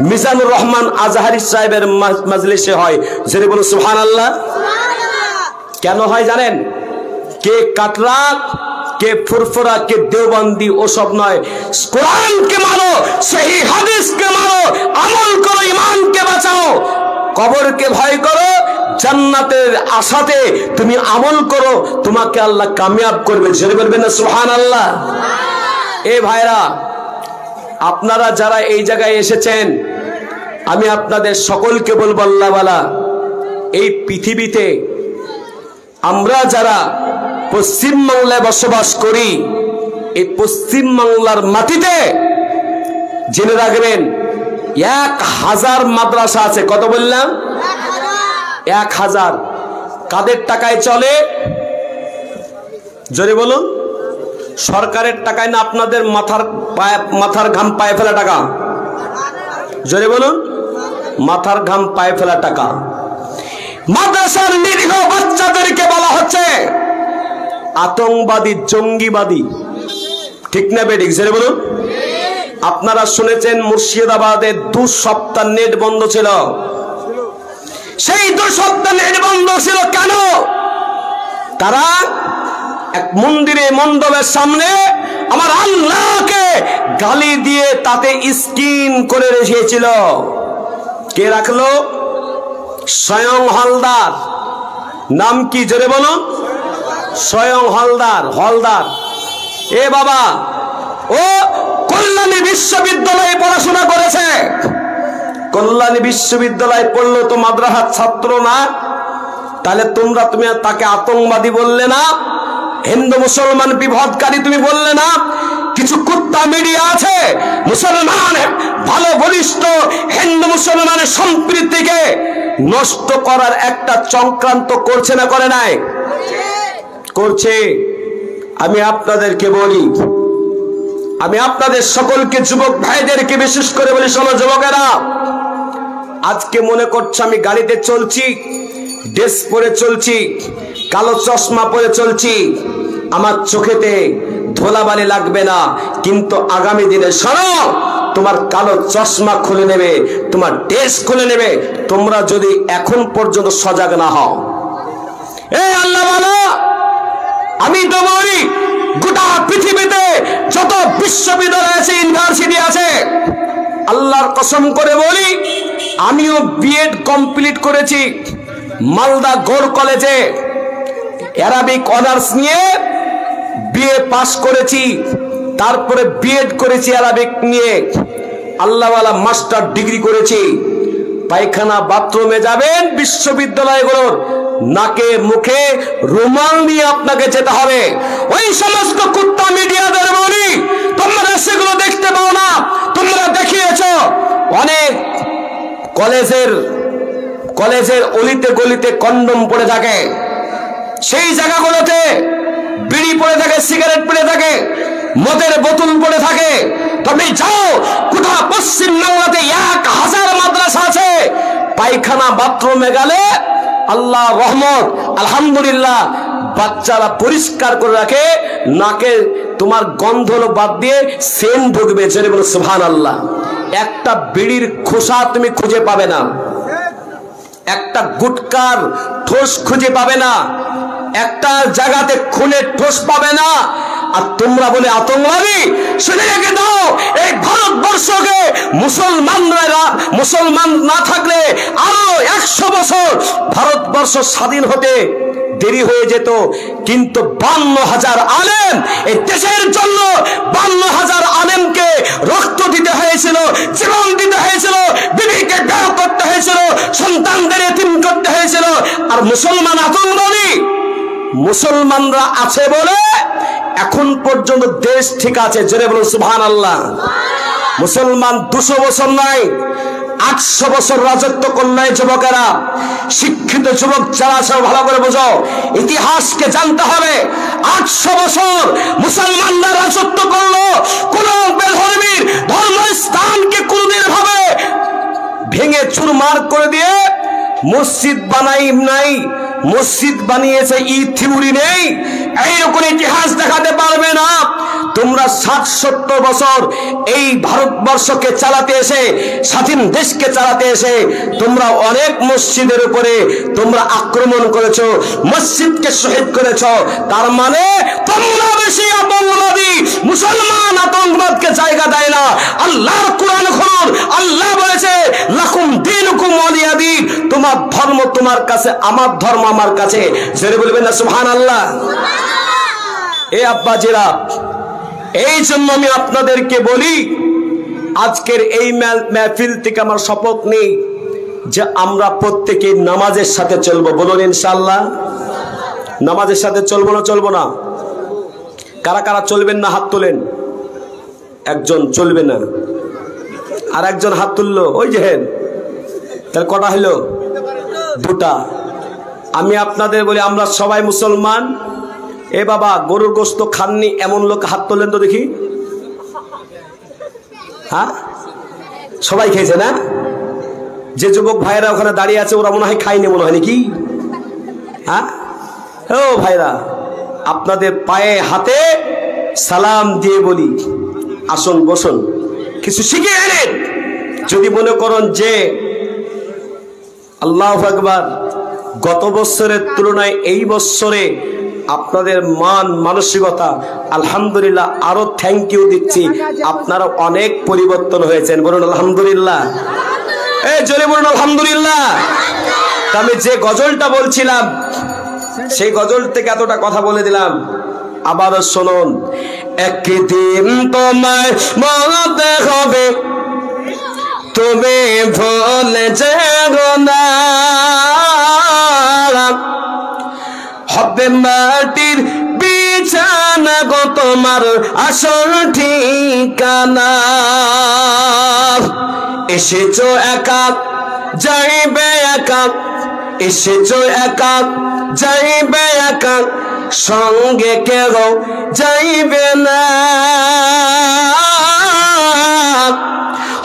মিজানুর রহমান আজহারি সাহেবের মাজলিসে হয়। যদি বলুন সুবহানাল্লাহ। কেন হয় জানেন? কে কাটরা, কে ফুরফুরা, কে দেওবন্দি ওসব নয়। কোরআনকে মানো, সহি হাদিসকে মানো, আমল করো, ঈমানকে বাঁচাও। কবরকে ভয় করো, জান্নাতের আশাতে তুমি আমল করো, তোমাকে আল্লাহ কামিয়াব করবে। জোরে বলবেন না সুবহানাল্লাহ। এ ভাইরা, আপনারা যারা এই জায়গায় এসেছেন, আমি আপনাদের সকলকে বলবো, আল্লাহওয়ালা, এই পৃথিবীতে আমরা যারা পশ্চিম বাংলায় বসবাস করি, এই পশ্চিম বাংলার মাটিতে জেনে রাখবেন 1000 মাদ্রাসা আছে। কত বললাম? 1000। কাদের টাকায় চলে? জোরে বলুন। সরকারের টাকায় না আপনাদের মাথার ঘাম পায়ে ফেলা টাকা? জোরে বলুন। মাথার ঘাম পায়ে ফেলা টাকা। মাদ্রাসার নিরীহ বাচ্চাদেরকে বলা হচ্ছে আতঙ্কবাদী, জঙ্গিবাদী। ঠিক না বেঠিক? জোরে বলুন। আপনারা শুনেছেন মুর্শিদাবাদে 2 সপ্তাহ নেট বন্ধ ছিল। সেই 2 সপ্তাহ নেট বন্ধ ছিল কেন? তারা এক মন্দিরে মণ্ডপের সামনে আমার আল্লাহকে গালি দিয়ে তাতে স্ক্রিন করে রেখেছিল। কে রাখলো? স্বয়ং হলদার। নাম কি? জোরে বলুন। স্বয়ং হলদার। এ বাবা, ও কল্যাণী বিশ্ববিদ্যালয়ে পড়াশোনা করেছে। কল্যাণী বিশ্ববিদ্যালয়ে পড়লো তো মাদ্রাসার ছাত্র না? তাহলে তুমি তাকে আতঙ্কবাদী বললে না? হিন্দু মুসলমান বিভেদকারী তুমি বললে না? কিছু কুত্তা মিডিয়া আছে মুসলমান ভালো বলিষ্ঠ হিন্দু মুসলমানের সম্প্রীতিকে নষ্ট করার একটা চক্রান্ত করছে না করে নাই? করছে। আমি আপনাদেরকে বলি, আমি আপনাদের সকলকে যুবক ভাইদেরকে বিশেষ করে বলি, শোনো যুবকেরা, আজকে মনে করছে আমি গাড়িতে চলছি, ড্রেস পরে চলছি, কালো চশমা পরে চলছি, আমার চোখেতে ধুলাবালি লাগবে না। কিন্তু আগামী দিনে শোনো, তোমার কালো চশমা খুলে নেবে, তোমার ড্রেস খুলে নেবে, তোমরা যদি এখন পর্যন্ত সজাগ না হও। এই আল্লাহ বলো, আমি তো বলি গোটা পৃথিবীতে যত বিশ্ববিদ্যালয় আছে, ইউনিভার্সিটি আছে, আল্লাহর কসম করে বলি আমিও বিএড কমপ্লিট করেছি মালদা গৌড় কলেজে। অ্যারাবিক অনার্স নিয়ে বিএ পাস করেছি, তারপরে বিএড করেছি অ্যারাবিক নিয়ে, আল্লাহওয়ালা মাস্টার ডিগ্রি করেছি। পায়খানা বাথরুমে যাবেন বিশ্ববিদ্যালয়গুলোর, নাকে মুখে রুমাল নিয়ে আপনাকে যেতে হবে। ওই সমস্ত কুত্তা মিডিয়াদের বলি, তোমরা সেগুলো দেখতে পাও না। তোমরা দেখিয়েছো অনেক কলেজের অলিতে গলিতে কন্ডম পড়ে থাকে, সেই জায়গাগুলোতে বিড়ি পড়ে থাকে, সিগারেট পড়ে থাকে, মদের বোতল পড়ে থাকে। তুমি যাও কোথা পশ্চিম বাংলাতে 1000 মাদ্রাসা আছে, পায়খানা বাথরুমে গেলে আল্লাহ রহমত আলহামদুলিল্লাহ বাচ্চারা পরিষ্কার করে রাখে, নাকে তোমার গন্ধ বাদ দিয়ে সেন্ট ঢুকবে। জেনে বলো সুবহানাল্লাহ। একটা বিড়ির খোসা তুমি খুঁজে পাবে না, একটা গুটকার ঠোস খুঁজে পাবে না, একটা জায়গাতে খুনের ঠোস পাবে না। আর তোমরা বলে আতঙ্কবাদী। শুনে রেখে দাও, এই ভারতবর্ষকে মুসলমান না থাকলে আরো 100 বছর ভারতবর্ষ স্বাধীন হতে দেরি হয়ে যেত। কিন্তু 52,000 আলেম এই দেশের জন্য, 52,000 আলেমকে রক্ত দিতে হয়েছিল, জীবন দিতে হয়েছিল, বিবিকে বিয়ে করতে হয়েছিল, সন্তানদের এতিম করতে হয়েছিল। আর মুসলমান আতঙ্কবাদী। মুসলমানরা আছে বলে এখন পর্যন্ত দেশ ঠিক আছে। জোরে বলুন সুবহানাল্লাহ। মুসলমান 200 বছর নয়, 800 বছর রাজত্ব করলে যুবকেরা, শিক্ষিত যুবক যারা আছে ভালো করে বোঝো, ইতিহাসকে জানতে হবে। 800 বছর মুসলমানরা রাজত্ব করলো, কোন বেধর্মীর ধর্মস্থানকে কোনদিন ভাবে ভেঙে চুরমার করে দিয়ে মসজিদ বানাই নাই, মসজিদ বানিয়েছে ই থিওরি নেই, এইরকম ইতিহাস দেখাতে পারবে না। তোমরা 60-70 বছর এই ভারতবর্ষকে চালাতে এসে, স্বাধীন দেশকে চালাতে এসে তোমরা অনেক মসজিদের উপরে তোমরা আক্রমণ করেছো, মসজিদকে শহীদ করেছো। তার মানে তোমরা বেশি আতঙ্কবাদী। মুসলমান আতঙ্কবাদকে জায়গা দেয় না। আল্লাহর কোরআন খুলুন, আল্লাহ বলেছে লাকুম দীনুকুম ওয়ালিয়া দীন, তোমার ধর্ম তোমার কাছে, আমার ধর্ম আমার কাছে। জোরে বলবেন না সুবহানাল্লাহ। এ আব্বাজিরা, এই জন্য আমি আপনাদেরকে বলি, আজকের এই মাহফিল থেকে আমার শপথ নেই যে আমরা প্রত্যেকে নামাজের সাথে চলবো। বলুন ইনশাআল্লাহ। নামাজের সাথে চলবো না চলবো না? কারা কারা চলবেন না হাত তোলেন। একজন চলবে না, আর একজন হাত তুললো, ওই যে হেন। তাহলে কটা হলো? দুটা। আমি আপনাদের বলি, আমরা সবাই মুসলমান। এ বাবা, গরুর গোশত খাননি এমন লোক হাত তোলেন তো দেখি। হ্যাঁ, সবাই খেয়েছে না? যে যুবক ভাইরা ওখানে দাঁড়িয়ে আছে ওরা মনে হয় খায়নি, মনে হয় নাকি? হ্যাঁ ও ভাইরা, আপনাদের পায়ে হাতে সালাম দিয়ে বলি, আসুন বসুন, কিছু শিখে এনেন। যদি মনে করেন যে আল্লাহু আকবার, গত বছরের তুলনায় এই বছরে আপনাদের মান মানসিকতা আলহামদুলিল্লাহ আরো থ্যাংক ইউ দিচ্ছি, আপনারা অনেক পরিবর্তন হয়েছেন। বলুন আলহামদুলিল্লাহ। এই জোরে বলুন আলহামদুলিল্লাহ। আমি যে গজলটা বলছিলাম সেই গজল থেকে এতটা কথা বলে দিলাম, আবারও শুনুন। একদিন তোমায় মরতে হবে, তুমি ভুলে যেও না, হবে মাটির বিছানা গো তোমার আসল ঠিকানা। এসেছো একা যাইবে একা, এসেছো একা যাইবে একা, সঙ্গে কেউ যাইবে না।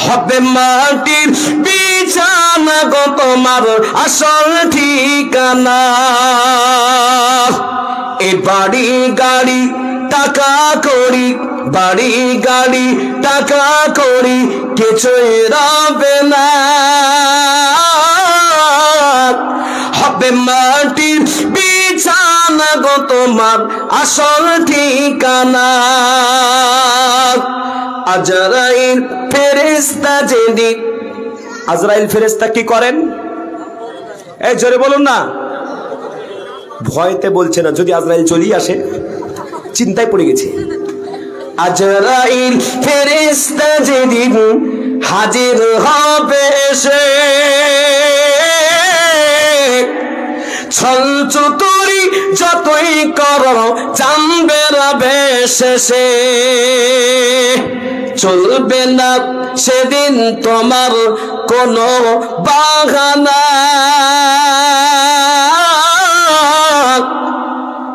হবে মাটির বিছানা গো তোমার আসল ঠিকানা। এ বাড়ি গাড়ি টাকা করি, বাড়ি গাড়ি টাকা করি, কিছুই রবে না। হবে মাটির বিছানা গো তোমার আসল ঠিকানা। আজরাইল ফেরেশতা যেদিন, আজরাইল ফেরেশতা কি করেন? এই জোরে বলুন না, ভয়তে বলছে না। যদি আজরাইল চলেই আসে, চিন্তায় পড়ে গেছে। আজরাইল ফেরেশতা যেদিন হাজির হবে এসে, ছল চতুরি যতই করো জানবে রবে শেষে। চলবে না সেদিন তোমার কোনো বাহানা,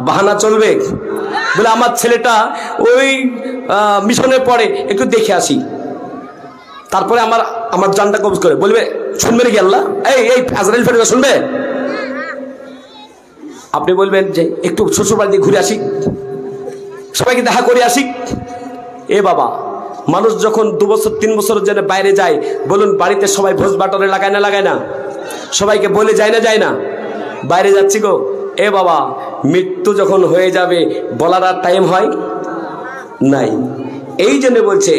বাহানা চলবে? বলে আমার ছেলেটা ওই মিশনে পড়ে, একটু দেখে আসি, তারপরে আমার জানটা কবজ করে। বলবে শুনবে নাকি আল্লাহ? এই আজরাইল ফেরেশতা শুনবে? আপনি বলবেন যে একটু শ্বশুর বাড়ি দিয়ে ঘুরে আসি, সবাইকে দেখা করে আসি। এ বাবা, মানুষ যখন 2 বছর 3 বছরের জন্য বাইরে যায়, বলুন বাড়িতে সবাই ভোজ বাটরে লাগায় না লাগায় না? সবাইকে বলে যায় না যায় না? বাইরে যাচ্ছি গো। এ বাবা, মৃত্যু যখন হয়ে যাবে বলার আর টাইম হয় নাই। এই জন্য বলছে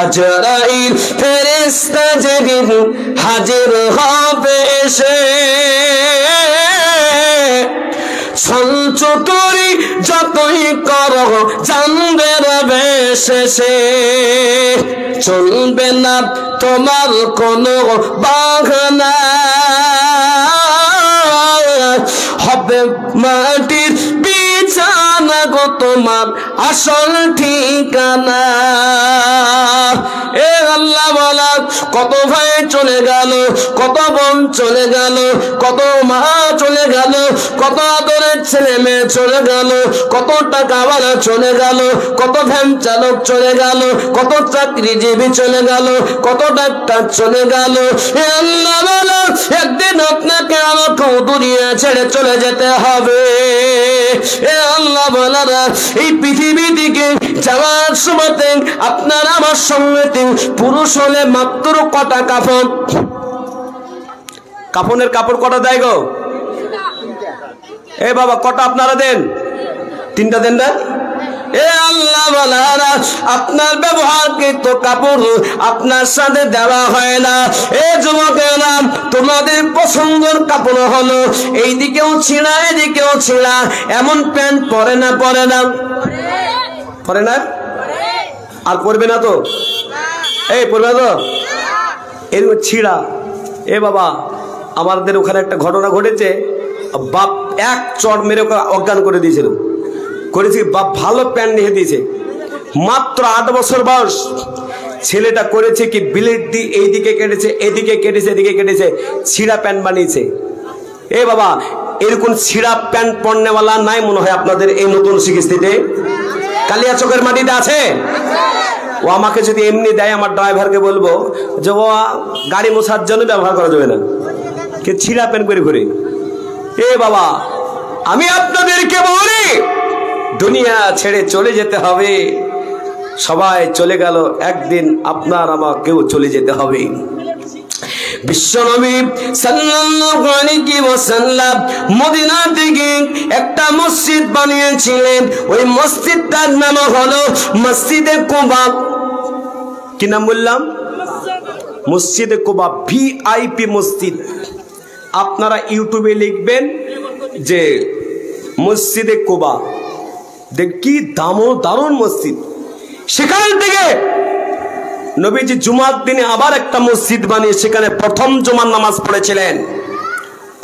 আজরাইল ফেরেশতা যেদিন হাজির হবে এসে, সঞ্চতরি যতই করো জানবে রবে শেষে। চলবে না তোমার কোনো বাহানা, হবে মাটির বিছানা গো তোমার আসল ঠিকানা। এ আল্লাহ বলা, কত ভাই চলে গেল, কত বোন চলে গেল, কত মা চলে গেল, কত আদরের ছেলে মেয়ে চলে গেল, কত টাকাওয়ালা চলে গেল, কত ভ্যান চালক চলে গেল, কত চাকরিজীবী চলে গেল, কত ডাক্তার চলে গেল। এ আল্লাহ বলা, একদিন আপনাকে আমাকেও দুনিয়া ছেড়ে চলে যেতে হবে। এ আল্লাহ বলারা, এই পৃথিবী থেকে যাওয়ার সময়তে আপনার আমার সঙ্গে পুরুষ হলে মাত্র কটা কাফন? কাফনের কাপড় কটা দেয় গো? এ বাবা, কটা আপনারা দেন? 3টা দেন না? এ আল্লাহ বলারা, আপনার ব্যবহারকৃত কাপড় আপনার সাথে দেওয়া হয় না। এ যুবকেরা, তোমাদের পছন্দের কাপড় হলো এইদিকেও ছিঁড়া এদিকেও ছিঁড়া, এমন প্যান্ট পরে না? পরে না? পরে না? আর পরবে না তো? এই পরবে তো? এরকম ছিঁড়া। এ বাবা, আমাদের ওখানে একটা ঘটনা ঘটেছে। বাপ এক চড় মেরে অজ্ঞান করে দিয়েছিল। করেছে বাপ ভালো প্যান্ট নিয়ে দিয়েছে, মাত্র 8 বছর বয়স। ছেলেটা করেছে কি বিলেট দিয়ে এইদিকে কেটেছে, এদিকে কেটেছে, এদিকে কেটেছে, ছিঁড়া প্যান্ট বানিয়েছে। এ বাবা, এরকম ছিঁড়া প্যান্ট পরনেওয়ালা নাই মনে হয় আপনাদের এই নতুন শিক্ষিতে? কালিয়াচকের মাটিতে আছে? ও আমাকে যদি এমনি দেয়, আমার ড্রাইভারকে বলবো যে ও গাড়ি মোছার জন্য ব্যবহার করা যাবে না, কে ছিঁড়া প্যান্ট করে ঘুরে। এ বাবা, আমি আপনাদেরকে বলি দুনিয়া ছেড়ে চলে যেতে হবে। সবাই চলে গেল, একদিন আপনার আমাকেও চলে যেতে হবে। বিশ্বনবী সাল্লাল্লাহু আলাইহি ওয়াসাল্লাম মদিনা থেকে একটা মসজিদ বানিয়েছিলেন। ওই মসজিদটার নাম হলো মসজিদে কুবা। কি নাম বললাম? মসজিদে কুবা, ভিআইপি মসজিদ। আপনারা ইউটিউবে লিখবেন যে মসজিদে কুবা, দেখ কি দারুণ মসজিদ। সেখান থেকে নবীজি জুমার দিনে আবার একটা মসজিদ বানিয়ে সেখানে প্রথম জুমার নামাজ পড়েছিলেন।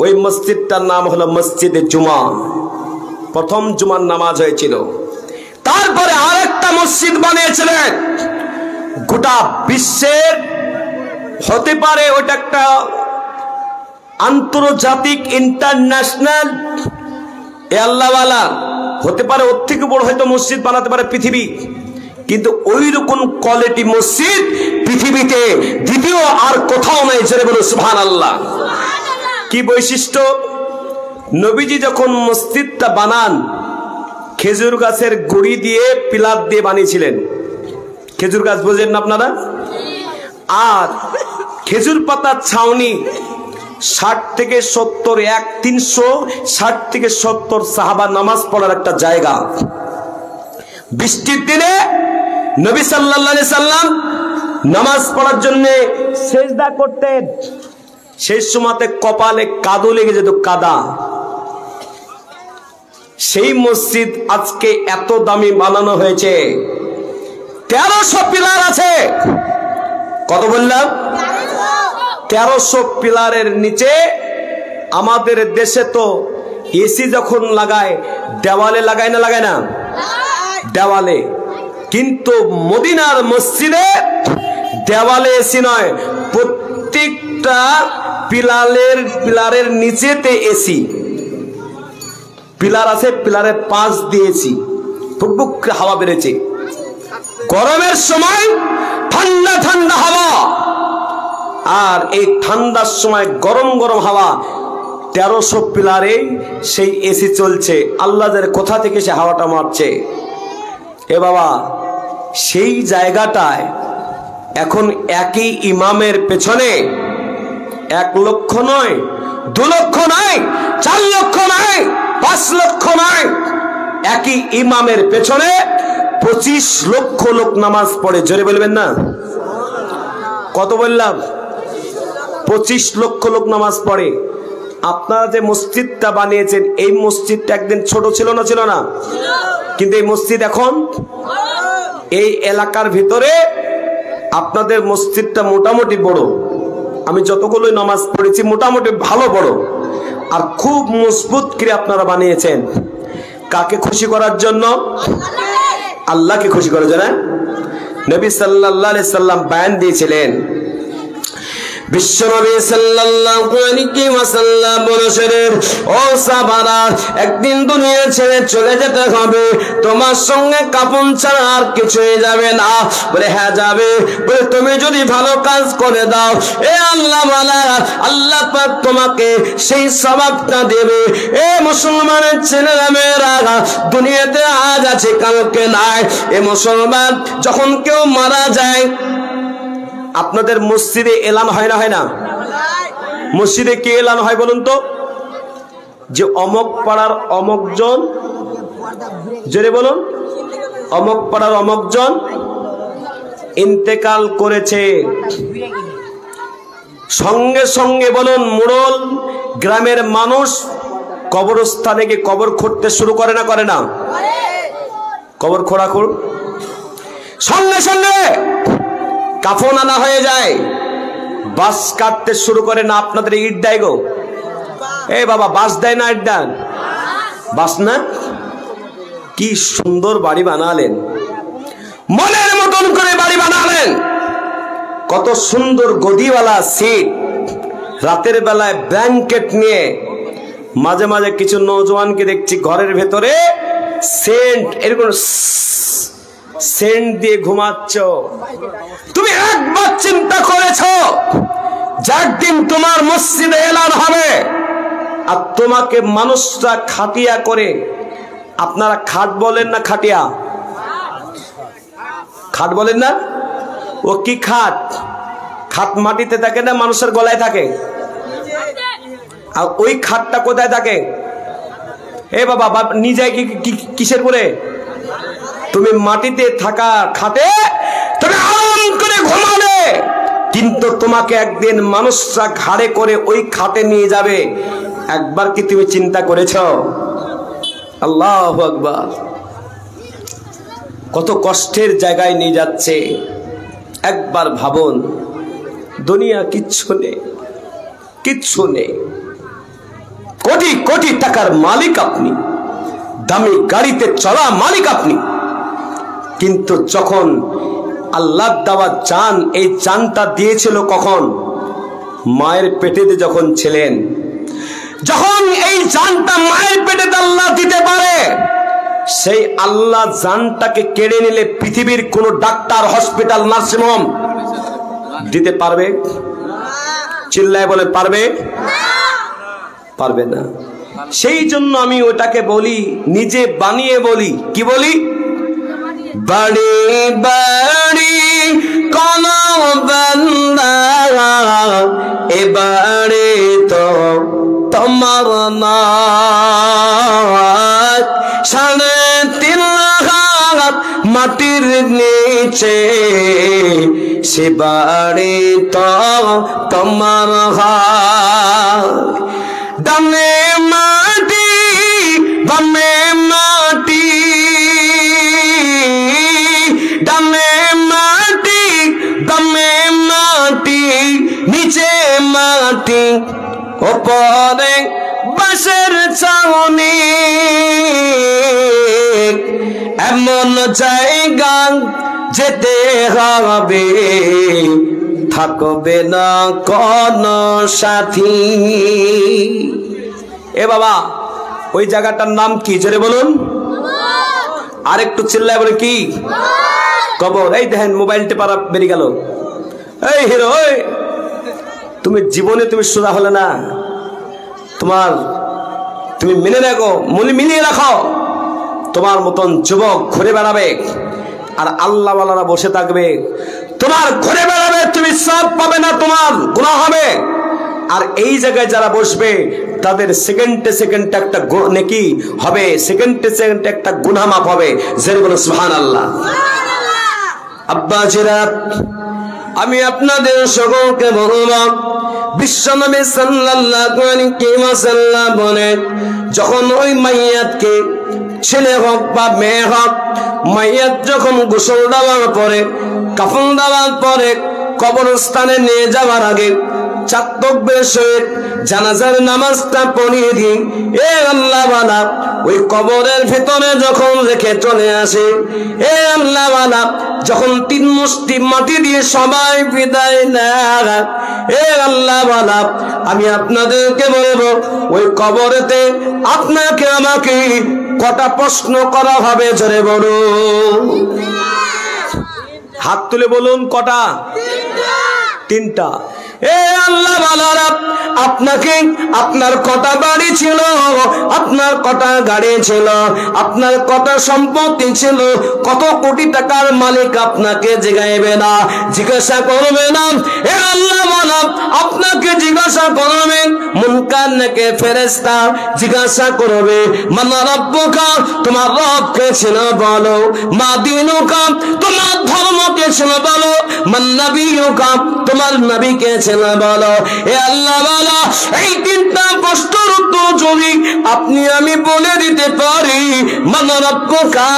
ওই মসজিদটার নাম হলো মসজিদে জুমা। প্রথম জুমার নামাজ হয়েছিল। তারপরে আরেকটা মসজিদ বানিয়েছিলেন। গোটা বিশ্বের হতে পারে ওটা একটা আন্তর্জাতিক ইন্টারন্যাশনাল আল্লাহওয়ালা হতে পারে, ওর থেকে বড় হয়তো মসজিদ বানাতে পারে পৃথিবী, কিন্তু ওই রকম কোয়ালিটি মসজিদ পৃথিবীতে দ্বিতীয় আর কোথাও নাই। জোরে বলো সুবহানাল্লাহ। কি বৈশিষ্ট্য? নবীজি যখন মসজিদটা বানান, খেজুর গাছের গুড়ি দিয়ে পিলার দিয়ে বানিয়েছিলেন। খেজুর গাছ বোঝেন না আপনারা? আর খেজুর পাতার ছাউনি 60 থেকে 70, 360 থেকে 70 সাহাবা নামাজ পড়ার একটা জায়গা। বৃষ্টির দিনে নবী সাল্লাল্লাহু আলাইহি সাল্লাম নামাজ পড়ার জন্য সেজদা করতেন। সেই সময়তে কপালে কাদো লেগে যেত, কাদা। সেই মসজিদ আজকে এত দামি বানানো হয়েছে। 1300 পিলার আছে। কত বললাম? 1300 পিলারের নিচে। আমাদের দেশে তো এসি যখন লাগায় দেওয়ালে লাগায় না, লাগায় না দেওয়ালে, কিন্তু মদিনার মসজিদে দেওয়ালে এসি নয়, প্রত্যেকটা পিলারের নিচেতে এসি। পিলার আছে, পিলারের পাশ দিয়েছি, ফুকফুক হাওয়া বেড়েছে। গরমের সময় ঠান্ডা ঠান্ডা হাওয়া, আর এই ঠান্ডার সময় গরম গরম হাওয়া। 1300 পিলারে সেই এসি চলছে। আল্লাহদের কোথা থেকে সে হাওয়াটা মারছে? এ বাবা, সেই জায়গাটায় এখন একই ইমামের পেছনে 1 লক্ষ নয়, 2 লক্ষ নয়, 4 লক্ষ নয়, 5 লক্ষ নয়, একই ইমামের পেছনে 25 লক্ষ লোক নামাজ পড়ে। জোরে বলবেন না? কত বললাম? 25 লক্ষ লোক নামাজ পড়ে। আপনারা যে মসজিদটা বানিয়েছেন, এই মসজিদটা একদিন ছোট ছিল না? ছিল না? কিন্তু এই মসজিদ এখন এই এলাকার ভিতরে আপনাদের মসজিদটা মোটামুটি বড়। আমি যতগুলো নামাজ পড়েছি মোটামুটি ভালো বড়, আর খুব মজবুত করে আপনারা বানিয়েছেন। কাকে খুশি করার জন্য? আল্লাহকে খুশি করার জন্য। নবী সাল্লাল্লাহু আলাইহি সাল্লাম বয়ান দিয়েছিলেন, বিশ্বনবী সাল্লাল্লাহু আলাইহি ওয়াসাল্লাম বলেছেন, ও সাহাবারা, একদিন দুনিয়া ছেড়ে চলে যেতে হবে, তোমার সঙ্গে কাফন ছাড়া আর কিছুই যাবে না। বলে হ্যাঁ যাবে। বলে তুমি যদি ভালো কাজ করে দাও, এ আল্লাহওয়ালা, আল্লাহ পাক তোমাকে সেই সওয়াবটা দেবে। এ মুসলমানের ছেলেরা মেয়েরা, দুনিয়াতে আজ আছে কালকে নাই। এ মুসলমান, যখন কেউ মারা যায়, আপনাদের মসজিদে এলান হয় না? হয় না? মসজিদে কে এলান হয় বলুন তো? যে অমক পাড়ার অমকজন, জোরে বলুন, অমক পাড়ার অমকজন ইন্তেকাল করেছে। সঙ্গে সঙ্গে বলুন, মোড়ল গ্রামের মানুষ কবরস্থানে গিয়ে কবর খুঁড়তে শুরু করে না? করে না? কবর খোঁড়াখুড় সঙ্গে সঙ্গে কাফন আনা হয়ে যায়, বাস কাটতে শুরু করে না? আপনাদের ইট দেয় গো? এ বাবা, বাস দেয় না ইট দেন? বাসনা কি সুন্দর বাড়ি বানালেন, মনের মতন করে বাড়ি বানালেন, কত সুন্দর গদিওয়ালা সিট, রাতের বেলায় ব্ল্যাঙ্কেট নিয়ে মাঝে মাঝে কিছু নওজোয়ানকে দেখছি ঘরের ভেতরে সেন্ট এরকম সেন্ট দিয়ে ঘুমাচ্ছ। তুমি একবার চিন্তা করেছো যে একদিন তোমার মসজিদে এলান হবে আর তোমাকে মানুষরা খাটিয়া করে, আপনারা খাট বলেন না খাটিয়া, খাট বলেন না, ও কি খাট? খাট মাটিতে থাকে না মানুষের গলায় থাকে? আর ওই খাটটা কোথায় থাকে? এ বাবা নিজে কিসের করে? তুমি মাটিতে থাকা খাটে তুমি আরাম করে ঘুমালে, কিন্তু তোমাকে একদিন মানুষরা ঘাড়ে করে ওই খাটে নিয়ে যাবে। একবার কি তুমি চিন্তা করেছ? আল্লাহু আকবার। কত কষ্টের জায়গায় নিয়ে যাচ্ছে, একবার ভাবুন। দুনিয়া কিচ্ছু নেই, কিচ্ছু নেই। কোটি কোটি টাকার মালিক আপনি, দামি গাড়িতে চলা মালিক আপনি, কিন্তু যখন আল্লাহ দেওয়া জান, এই জানটা দিয়েছিল কখন? মায়ের পেটেতে যখন ছিলেন। যখন এই জানটা মায়ের পেটেতে আল্লাহ দিতে পারে, সেই আল্লাহ জানটাকে কেড়ে নিলে পৃথিবীর কোন ডাক্তার, হসপিটাল, নার্সিং হোম দিতে পারবে? চিল্লায় বলে পারবে? পারবে না। সেই জন্য আমি ওটাকে বলি, নিজে বানিয়ে বলি। কি বলি? বাড়ি বাড়ি কোন বান্দা এবারে তো তোমার না, 3.5 হাত মাটির নিচে সে বাড়ি তো তোমার হাত। ডানে মাটি বামে মাটি, ডানে মাটি বামে মাটি, নিচে মাটি ওপরে বাঁশের ছাউনি। এমন জায়গা যেতে হবে থাকবে না কোন সাথী। এ বাবা, ওই জায়গাটার নাম কি? জোরে বলুন, আর একটু চিল্লায় বলে কি? কবর। এই দেখেন মোবাইল টেপারা বেরিয়ে গেল। এই হিরো, তুমি জীবনে তুমি সোজা হলে না, তুমি মেনে রাখো, মিলিয়ে রাখো। তোমার মতন যুবক ঘুরে বেড়াবে আর আল্লাহ ওয়ালারা বসে থাকবে। তোমার ঘুরে বেড়াবে, তুমি সব পাবে না, তোমার গুনাহ হবে। আর এই জায়গায় যারা বসবে তাদের সেকেন্ডে সেকেন্ডে একটা নেকি হবে, সেকেন্ডে সেকেন্ডে একটা গুনাহ মাফ হবে। জেনে বলো সুবহানাল্লাহ। আব্বাজিরা, আমি আপনাদের সকলকে বলবো, বিশ্বনবী সাল্লাল্লাহু আলাইহি ওয়াসাল্লাম বলেন, যখন ওই মাইয়াতকে, ছেলে হোক বা মেয়ে হোক, মাইয়াত যখন গোসল দেওয়ার পরে, কাফন দেওয়ার পরে, কবরস্থানে নিয়ে যাওয়ার আগে 4 তাকবীর সহিত জানাজার নামাজটা পড়িয়ে দিই। এ আল্লাহওয়ালা, ওই কবরের ভিতরে যখন রেখে চলে আসে, এ আল্লাহওয়ালা, যখন 3 মুষ্টি মাটি দিয়ে সবাই বিদায় নেয়, এ আল্লাহওয়ালা, আমি আপনাদেরকে বলবো, ওই কবরেতে আপনাকে আমাকে কটা প্রশ্ন করা হবে? জোরে বলুন, হাত তুলে বলুন কটা? 3টা। এ আল্লাহ বালারা, আপনাকে, আপনার কটা বাড়ি ছিল, আপনার কটা গাড়ি ছিল, আপনার কটা সম্পত্তি ছিল, কত কোটি টাকার মালিক আপনাকে জিজ্ঞাসা না, জিজ্ঞাসা করবে না। এ আল্লাহ বালা, আপনাকে জিজ্ঞাসা করবে। মুনকার নাকি ফেরেশতা জিজ্ঞাসা করবে, মান রাব্বুকা, তোমার রব কে ছিল বলো। মা দীনুকা, তোমার ধর্ম কে ছিল বলো। মান নবিয়ুকা, তোমার নবী কে ছিল বলো। এ আল্লাহ বালা, এই 3টা প্রশ্নের উত্তর যদি আপনি আমি বলে দিতে পারি, মান রাব্বুকা,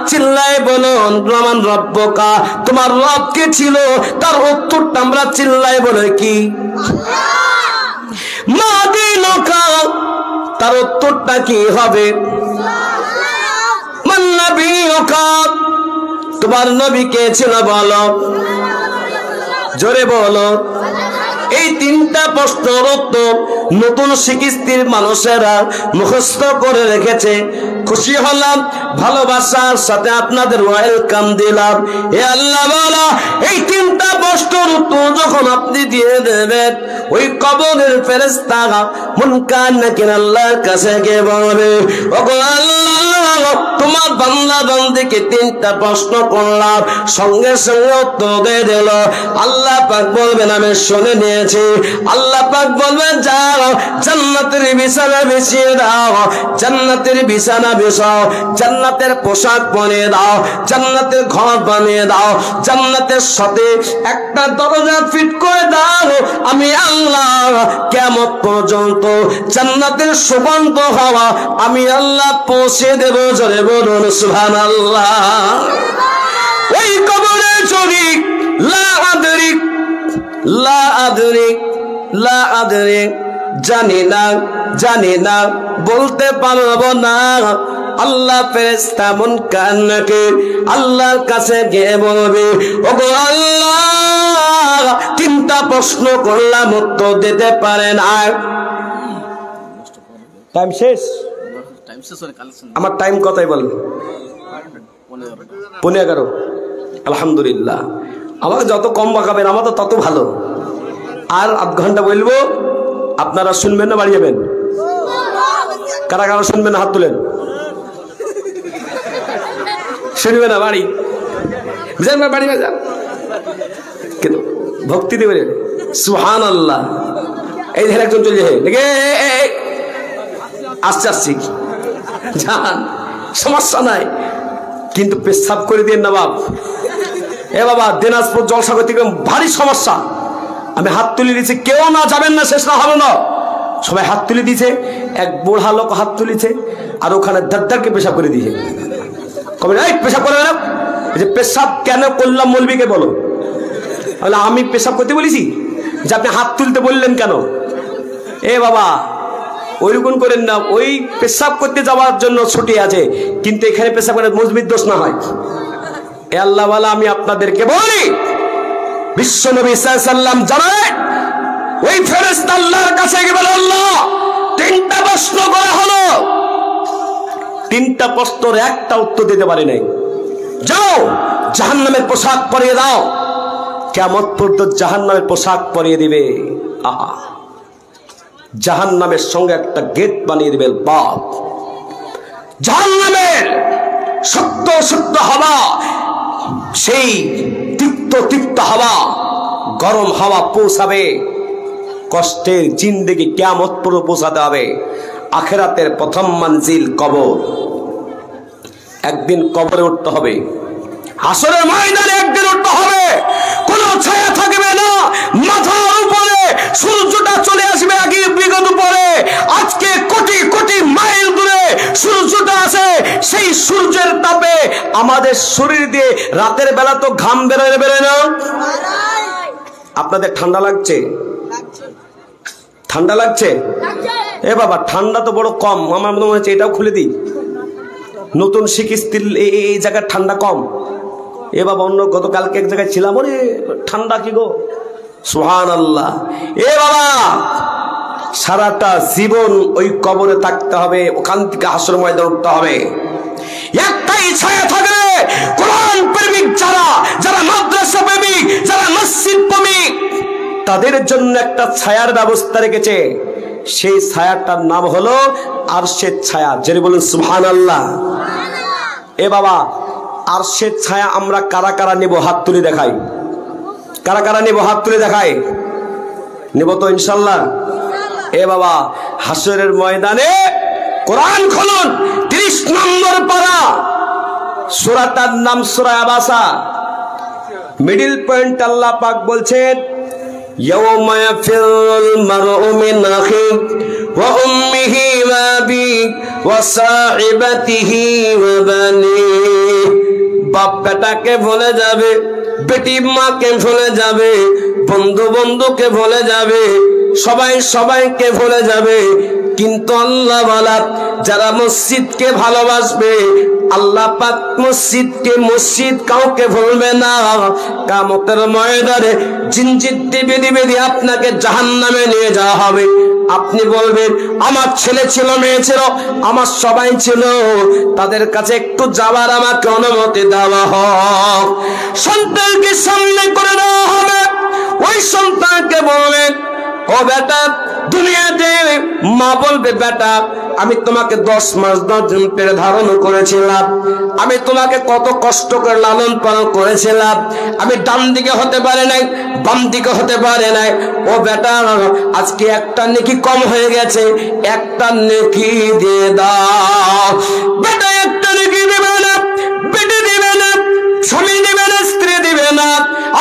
চিল্লায় বলুন, মান রাব্বুকা, তোমার রব কে ছিল, তার উত্তরটা আমরা চিল্লায় বলে কি? মা দীনুকা, তার উত্তরটা কি হবে? মান নবিয়ুকা, তোমার নবী কে ছিল বলো, জোরে বলো। এই তিনটা প্রশ্নের উত্তর নতুন শিক্ষিত মানুষেরা মুখস্থ করে রেখেছে। খুশি হলাম, ভালোবাসার সাথে আপনাদের ওয়েলকাম দিলাম। হে আল্লাহ বলা, এই তিনটা প্রশ্নের উত্তর যখন আপনি দিয়ে দেবেন, ওই কবরের ফেরেশতা মুনকার নাকির আল্লাহর কাছে গিয়ে বলবে, ওগো আল্লাহ, তোমার বান্দা বান্দীকে তিনটা প্রশ্ন করলাম, সঙ্গে সঙ্গে উত্তর দিয়ে দিল। আল্লাহ পাক বলবেন আমি শুনে নিয়েছি। আল্লাহ পাক বলবেন যাও জান্নাতের বিছানা বিছিয়ে দাও, জান্নাতের বিছানা বিছাও, জান্নাতের পোশাক পরিয়ে দাও, জান্নাতের ঘর বানিয়ে দাও, জান্নাতের সাথে একটা দরজা ফিট করে দাও। আমি আল্লাহ কিয়ামত পর্যন্ত জান্নাতের সুগন্ধ হাওয়া আমি আল্লাহ পৌঁছে দেব। জোরে বলুন সুবহানাল্লাহ। ওই কবরে যদি লা আদরি লা আদরি লা আদরি, জানি না জানি না, বলতে পারবো না। আল্লাহ ফেরেশতা মুনকার নাকির আল্লাহর কাছে গিয়ে বলবে, ওগো আল্লাহ, তিনটা প্রশ্ন করলাম, উত্তর দিতে পারে না। টাইম শেষ? আমার টাইম কতই বলেন? 11:15। আলহামদুলিল্লাহ, আমাকে যত কম বাঁকাবেন আমার তো তত ভালো। আর আধ ঘন্টা বলবো, আপনারা শুনবেন না বাড়ি যাবেন? কারা কারা শুনবেন হাত তুলেন। শুনবে না বাড়ি বাড়ি যান, কিন্তু ভক্তি দেবে। সুবহানাল্লাহ। এই ধরে একজন চলে যায়, আসছে আসছি, যান, সমস্যা নাই, কিন্তু পেশাব করে দিয়ে না বাপ। এ বাবা, দিনাজপুর জলসা করতে ভারী সমস্যা। আমি হাত তুলে দিয়েছি, কেউ না যাবেন না, শেষ না হবে না। সবাই হাত তুলে দিয়েছে, এক বুড়া লোক হাত তুলেছে, আর ওখানে দাদ্দারকে পেশাব করে দিয়েছে। কবে এই পেশাব করে না, যে পেশাব কেন করলাম মৌলবীকে বলো। আমি পেশাব করতে বলেছি যে আপনি হাত তুলতে বললেন কেন? এ বাবা, ওইরকম করেন না। ওই পেশাব করতে যাওয়ার জন্য ছুটি আছে, কিন্তু এখানে পেশাব করে মজবির দোষ না হয়। এ আল্লাহ ওয়ালা, আমি আপনাদেরকে বলি, বিশ্ব নবী সাল্লাল্লাহু আলাইহি ওয়াসাল্লাম জানেন, ওই ফেরেশতা আল্লাহর কাছে গিয়ে বলে, আল্লাহ, তিনটা প্রশ্ন করা হলো, তিনটা প্রশ্নের একটা উত্তর দিতে পারি নাই, যাও জাহান্নামের পোশাক পরিয়ে দাও। কিয়ামত পর্যন্ত জাহান্নামের পোশাক পরিয়ে দিবে। আহা, জাহান্নামের সঙ্গে একটা গেট বানিয়ে দিবে বাপ। জাহান্নামের সত্য সত্য হাওয়া, সেই তিক্ত তিক্ত হাওয়া, গরম হাওয়া পৌঁছাবে। কষ্টের জিন্দেগি কিয়ামত পর্যন্ত পৌঁছাতে হবে। আখিরাতের প্রথম মঞ্জিল কবর। একদিন কবরে উঠতে হবে, হাসরের ময়দানে একদিন উঠতে হবে। কোন ছায়া থাকবে না, মাথার উপরে সূর্যটা চলে আসবে আগে বিগত উপরে। আজকে কোটি কোটি মাইল দূরে সূর্যটা আছে, সেই সূর্যের তাপে আমাদের শরীর দিয়ে রাতের বেলা তো ঘাম বেরোয় না। আপনাদের ঠান্ডা লাগছে? ঠান্ডা লাগছে? এ বাবা, ঠান্ডা তো বড় কম। আমার মনে হচ্ছে এটাও খুলে দিই, নতুন শিখিস্তির এই জায়গায় ঠান্ডা কম। এ বাবা, অন্য গতকালকে এক জায়গায় ছিলাম, ওরে ঠান্ডা কি গো, সুবহানাল্লাহ। এ বাবা, সারাটা জীবন ওই কবরে থাকতে হবে, ওখান থেকে হাসর ময়দানে উঠতে হবে। একটাই ছায়া থাকবে, কোরআন প্রেমিক যারা, যারা মাদ্রাসা প্রেমিক, যারা মসজিদ প্রেমিক, তাদের জন্য একটা ছায়ার ব্যবস্থা রেখেছে। সেই ছায়াটার নাম হলো আরশের ছায়া। যিনি বলেন সুবহানাল্লাহ। এ বাবা, আরশের ছায়া আমরা কারা কারা নেব? হাত তুলে দেখাই। কারা কারা নেব? হাত তুলে দেখাই। নেব তো ইনশাল্লাহ? এ বাবা, হাসরের ময়দানে কোরআন খুলুন, 30 নম্বর পারা, সূরাটার নাম সূরা আবাসা। মিডল পয়েন্ট আল্লাহ পাক বলছেন, ইয়াওমা ইয়াফিরুল মারউ মিন আখিহি ওয়া উম্মিহি ওয়া আবিহি ওয়া সাহিবাতিহি ওয়া বানিহি। বাপ বেটাকে ভুলে যাবে, বেটি মাকে ভুলে যাবে, বন্ধু বন্ধুকে ভুলে যাবে, সবাই সবাইকে ভুলে যাবে। কিন্তু আল্লাহ ওয়ালা যারা মসজিদকে ভালোবাসবে, আল্লাহ পাক মসজিদকে মসজিদ কাউকে ভুলবে না। কিয়ামতের ময়দানে জিনজির বেঁধে বেঁধে আপনাকে জাহান্নামে নিয়ে যাওয়া হবে। আপনি বলবেন আমার ছেলে ছিল, মেয়ে ছিল, আমার সবাই ছিল, তাদের কাছে একটু যাওয়ার আমাকে অনুমতি দেওয়া হোক। সন্তানকে সামনে করে দেওয়া হবে। ওই সন্তানকে বলবেন ও বেটা, দুনিয়াতে মা বলবে বেটা আমি তোমাকে 10 মাস 10 দিন পেটে ধারণ করেছিলাম, আমি তোমাকে কত কষ্ট করে লালন পালন করেছিলাম, আমি ডান দিকে হতে পারে নাই, বাম দিকে হতে পারে নাই। ও বেটা আজকে একটা নেকি কম হয়ে গেছে, একটা নেকি দিয়ে দাও। বেটা একটা নেকি দিবে না, বেটে দিবে না, স্বামী দিবে না, স্ত্রী দিবে না।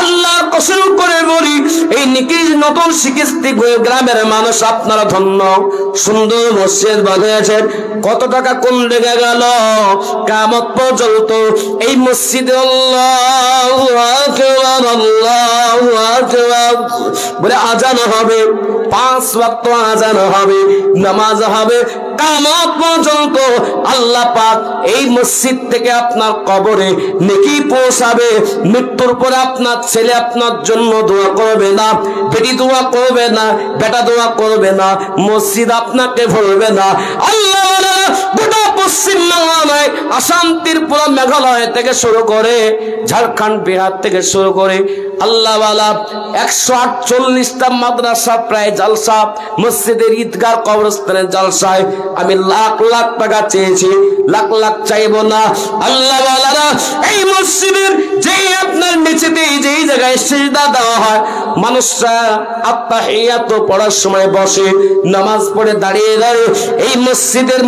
আল্লাহর কসম করে বলি এই নিকির নতুন শিখিস্তি গ্রামের মানুষ আপনারা ধন্য। সুন্দর মসজিদ বানিয়েছেন, কত টাকা কোন লেগে গেল? কিয়ামত পর্যন্ত এই মসজিদে আল্লাহু আকবার আল্লাহু আকবার বলে আজান হবে, 5 ওয়াক্ত আজান হবে, নামাজ হবে। কিয়ামত পর্যন্ত আল্লাহ পাক এই মসজিদ থেকে আপনার কবরে নেকি পৌঁছাবে। মৃত্যুর পরে আপনার ছেলে আপনার জন্য দোয়া করবে না, বেটি দোয়া করবে না, বেটা দোয়া করবে না, মসজিদ আপনাকে ভুলবে না। আল্লাহ গোটা পশ্চিম বাংলায়, আসাম, ত্রিপুরা, মেঘালয় থেকে শুরু করে ঝাড়খণ্ড, বিহার থেকে শুরু করে আল্লাহ ওয়ালা 148টা মাদ্রাসা, প্রায় জালসা, মসজিদের ঈদগাহ, কবরস্থানের জালসায় আমি লাখ লাখ টাকা চেয়েছি, লাখ লাখ চাইবো না। আল্লাহ ওয়ালারা এই মসজিদের যেই আপনার নিচেতে যেই জায়গায় সিজদা দেওয়া হয়, মানুষরা আত্তাহিয়াত পড়ার সময় বসে, নামাজ পড়ে দাঁড়িয়ে দাঁড়িয়ে এই মসজিদের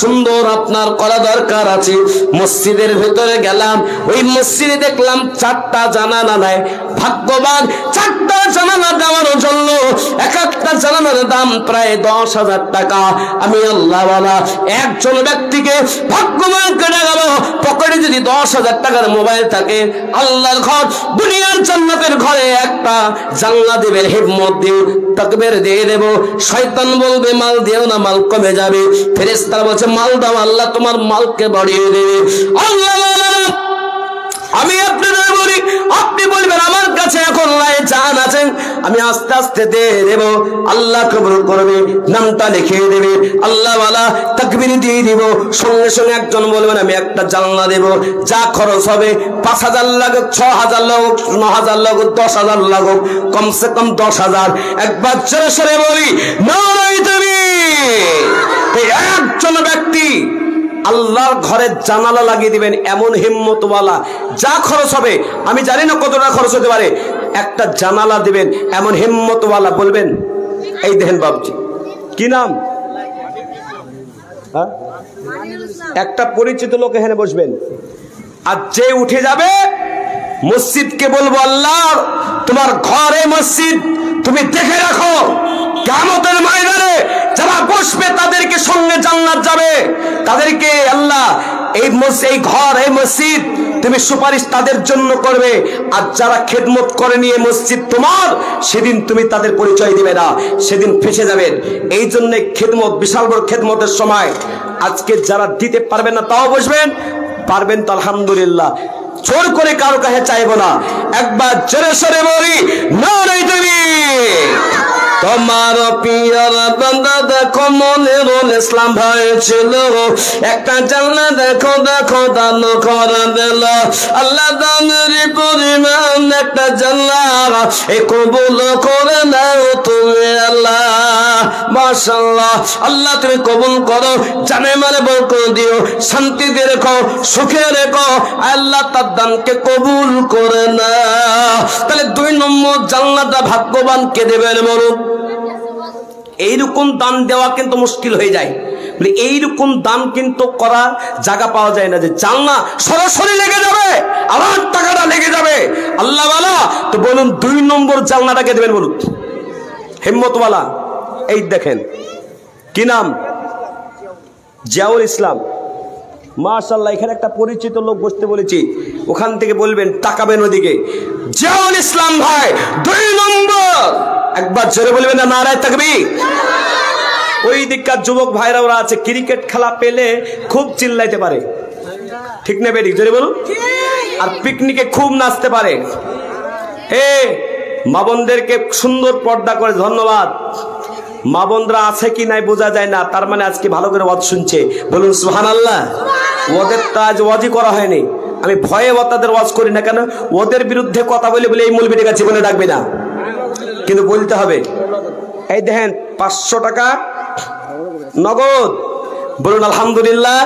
সুন্দর আপনার করা দরকার আছে। মসজিদের ভেতরে গেলাম, ওই মসজিদে দেখলাম 4টা জানালা নাই। ভাগ্যবান 4টা জানালা দেওয়ার জন্য এক একটা জানালার দাম প্রায় 10,000 টাকা। আমি আল্লাহ ওয়ালা একজন ব্যক্তিকে ভাগ্যবান করে গেল, পকেটে যদি 10,000 টাকার মোবাইল থাকে, আল্লাহর ঘর দুনিয়ার জান্নাতের ঘরে একটা জানলা দেবে, হিম্মত দিয়ে তাকবীর দিয়ে দেব। শয়তান বলবে মাল দিও না, মাল কমে যাবে। ফেরেশতারা বলছে মাল দাও, আল্লাহ তোমার মালকে বাড়িয়ে দেবে। আল্লাহ আমি আপনাদের বলি, আপনি বলবেন আমার কাছে এখন জান আছেন, আমি আস্তে আস্তে দিয়ে দেব, আল্লাহ কবুল করবে, নামটা লিখিয়ে দেবে। আল্লাহ ওয়ালা তাকবীর দিয়ে দিব, সঙ্গে সঙ্গে একজন বলবেন আমি একটা জানলা দেব, যা খরচ হবে 5,000 লাগুক, 6,000 লাগুক, 9,000 লাগুক, 10,000 লাগুক, কমসে কম 10,000। একবার জোরে সরে বলি নারায়ে তাকবীর। একজন ব্যক্তি আল্লাহর ঘরের জানালা লাগিয়ে দিবেন, এমন হিম্মতওয়ালা, যা খরচ হবে আমি জানি না কত টাকা খরচ হতে পারে, একটা জানালা দিবেন এমন হিম্মতওয়ালা। বলবেন এই দেখেন বাবজি, কি নাম? একটা পরিচিত লোক এখানে বসবেন, আর যে উঠে যাবে মসজিদকে বলবো আল্লাহ তোমার ঘরে মসজিদ তুমি দেখে রাখো, কিয়ামতের ময়দানে যারা বসবে তাদেরকে সঙ্গে জান্নাত যাবে, তাদেরকে আল্লাহ এই ঘর, এই মসজিদ তুমি সুপারিশ তাদের জন্য করবে। আর যারা খেদমত করে নিয়ে মসজিদ তোমার, সেদিন তুমি তাদের পরিচয় দিবে না, সেদিন ফেসে যাবেন। এই জন্য খেদমত, বিশাল বড় খেদমতের সময় আজকে যারা দিতে পারবেন না তাও বসবেন, পারবেন তো আলহামদুলিল্লাহ, জোর করে কারো কাছে চাইবো না। একবার জোরে সরে বলি নারায়ে তাকবীর। তোমার পিয়ার বান্দা দেখো মনিরুল ইসলাম ভাই ছিল, একটা জানলা দেখো দেখো দান করে দিল, আল্লাহ দানের পরিমাণ একটা জানলা এই কবুল করে নাও তুমি আল্লাহ। মাশাআল্লাহ, আল্লাহ তুমি কবুল করো, জানে মানে বরকত দিও, শান্তি দিয়ে রেখো, সুখে রেখো, আল্লাহ তার দানকে কবুল করে না। তাহলে 2 নম্বর জান্নাতটা ভাগ্যবান কে দেবেন বলুন? এইরকম দান দেওয়া কিন্তু মুশকিল হয়ে যায়, এইরকম দান কিন্তু করা জায়গা পাওয়া যায় না যে জানলা সরাসরি লেগে যাবে, আমার টাকাটা লেগে যাবে। আল্লাহ ওয়ালা তো বলুন 2 নম্বর জানলাটাকে দেবেন বলুন? হিম্মতওয়ালা। এই দেখেন কি নাম? জিয়াউল ইসলাম। মাশাআল্লাহ, এখানে একটা পরিচিত লোক বসতে বলেছি, ওখান থেকে বলবেন, তাকাবেন ওদিকে। জিয়াউল ইসলাম ভাই 2 নম্বর। একবার জোরে বলবেন না নারায়ে তাকবীর। ওই দিককার যুবক ভাইরা ওরা আছে, ক্রিকেট খেলা পেলে খুব চিল্লাইতে পারে, ঠিক না বেঠিক জোরে বলুন, আর পিকনিকে খুব নাচতে পারে। মা বোনদেরকে সুন্দর পর্দা করে ধন্যবাদ। মা বোনরা আছে কি নাই বোঝা যায় না, তার মানে আজকে ভালো করে ওয়াজ শুনছে, বলুন সুবহানাল্লাহ। ওদের তো আজ ওয়াজই করা হয়নি, আমি ভয়ে তাদের ওয়াজ করি না, কেন ওদের বিরুদ্ধে কথা বলে বলে এই মৌলবীর কাছে জীবনে ডাকবে না, কিন্তু বলতে হবে। এই দেখেন 500 টাকা নগদ, বলুন আলহামদুলিল্লাহ।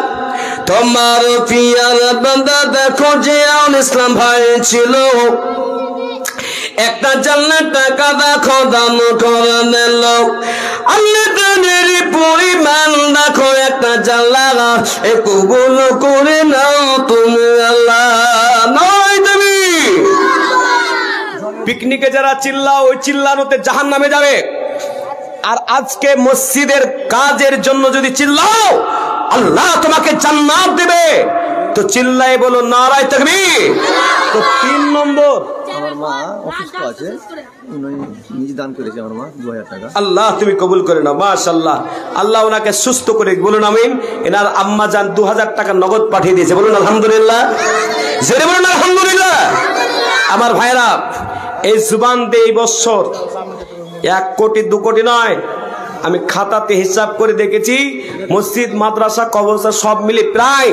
তোমার পিয়ার বান্দা দেখো যে ইসলাম ভাই ছিল, একটা জান্নাত টাকা দেখো দাম করে দিল, আল্লাহর পরিমাণ দেখো একটা জান্নাত কবুল করে নাও তুমি আল্লাহ। নয় তুমি পিকনিকে যারা চিল্লাও, ওই চিল্লানোতে জাহান্নামে যাবে। আর আজকে মসজিদের কাজের জন্য যদি চিল্লাও আল্লাহ তোমাকে জান্নাত দেবে, তো চিল্লাই বলো নারায়ে তাকবীর। তো 3 নম্বর, আমার মা অসুস্থ আছে, উনি নিজে দান করেছে আমার মা 2000 টাকা। আল্লাহ তুমি কবুল করে নাও, মাশাআল্লাহ। আল্লাহ ওনাকে সুস্থ করে, বলুন আমিন। এনার আম্মা জান 2000 টাকা নগদ পাঠিয়ে দিয়েছে, বলুন আলহামদুলিল্লাহ, জোরে বলুন আলহামদুলিল্লাহ। আমার ভাইরা, এই জুবান দিয়ে এই বছর 1 কোটি 2 কোটি নয়, আমি খাতাতে হিসাব করে দেখেছি, মসজিদ মাদ্রাসা কবরস্থান সব মিলে প্রায়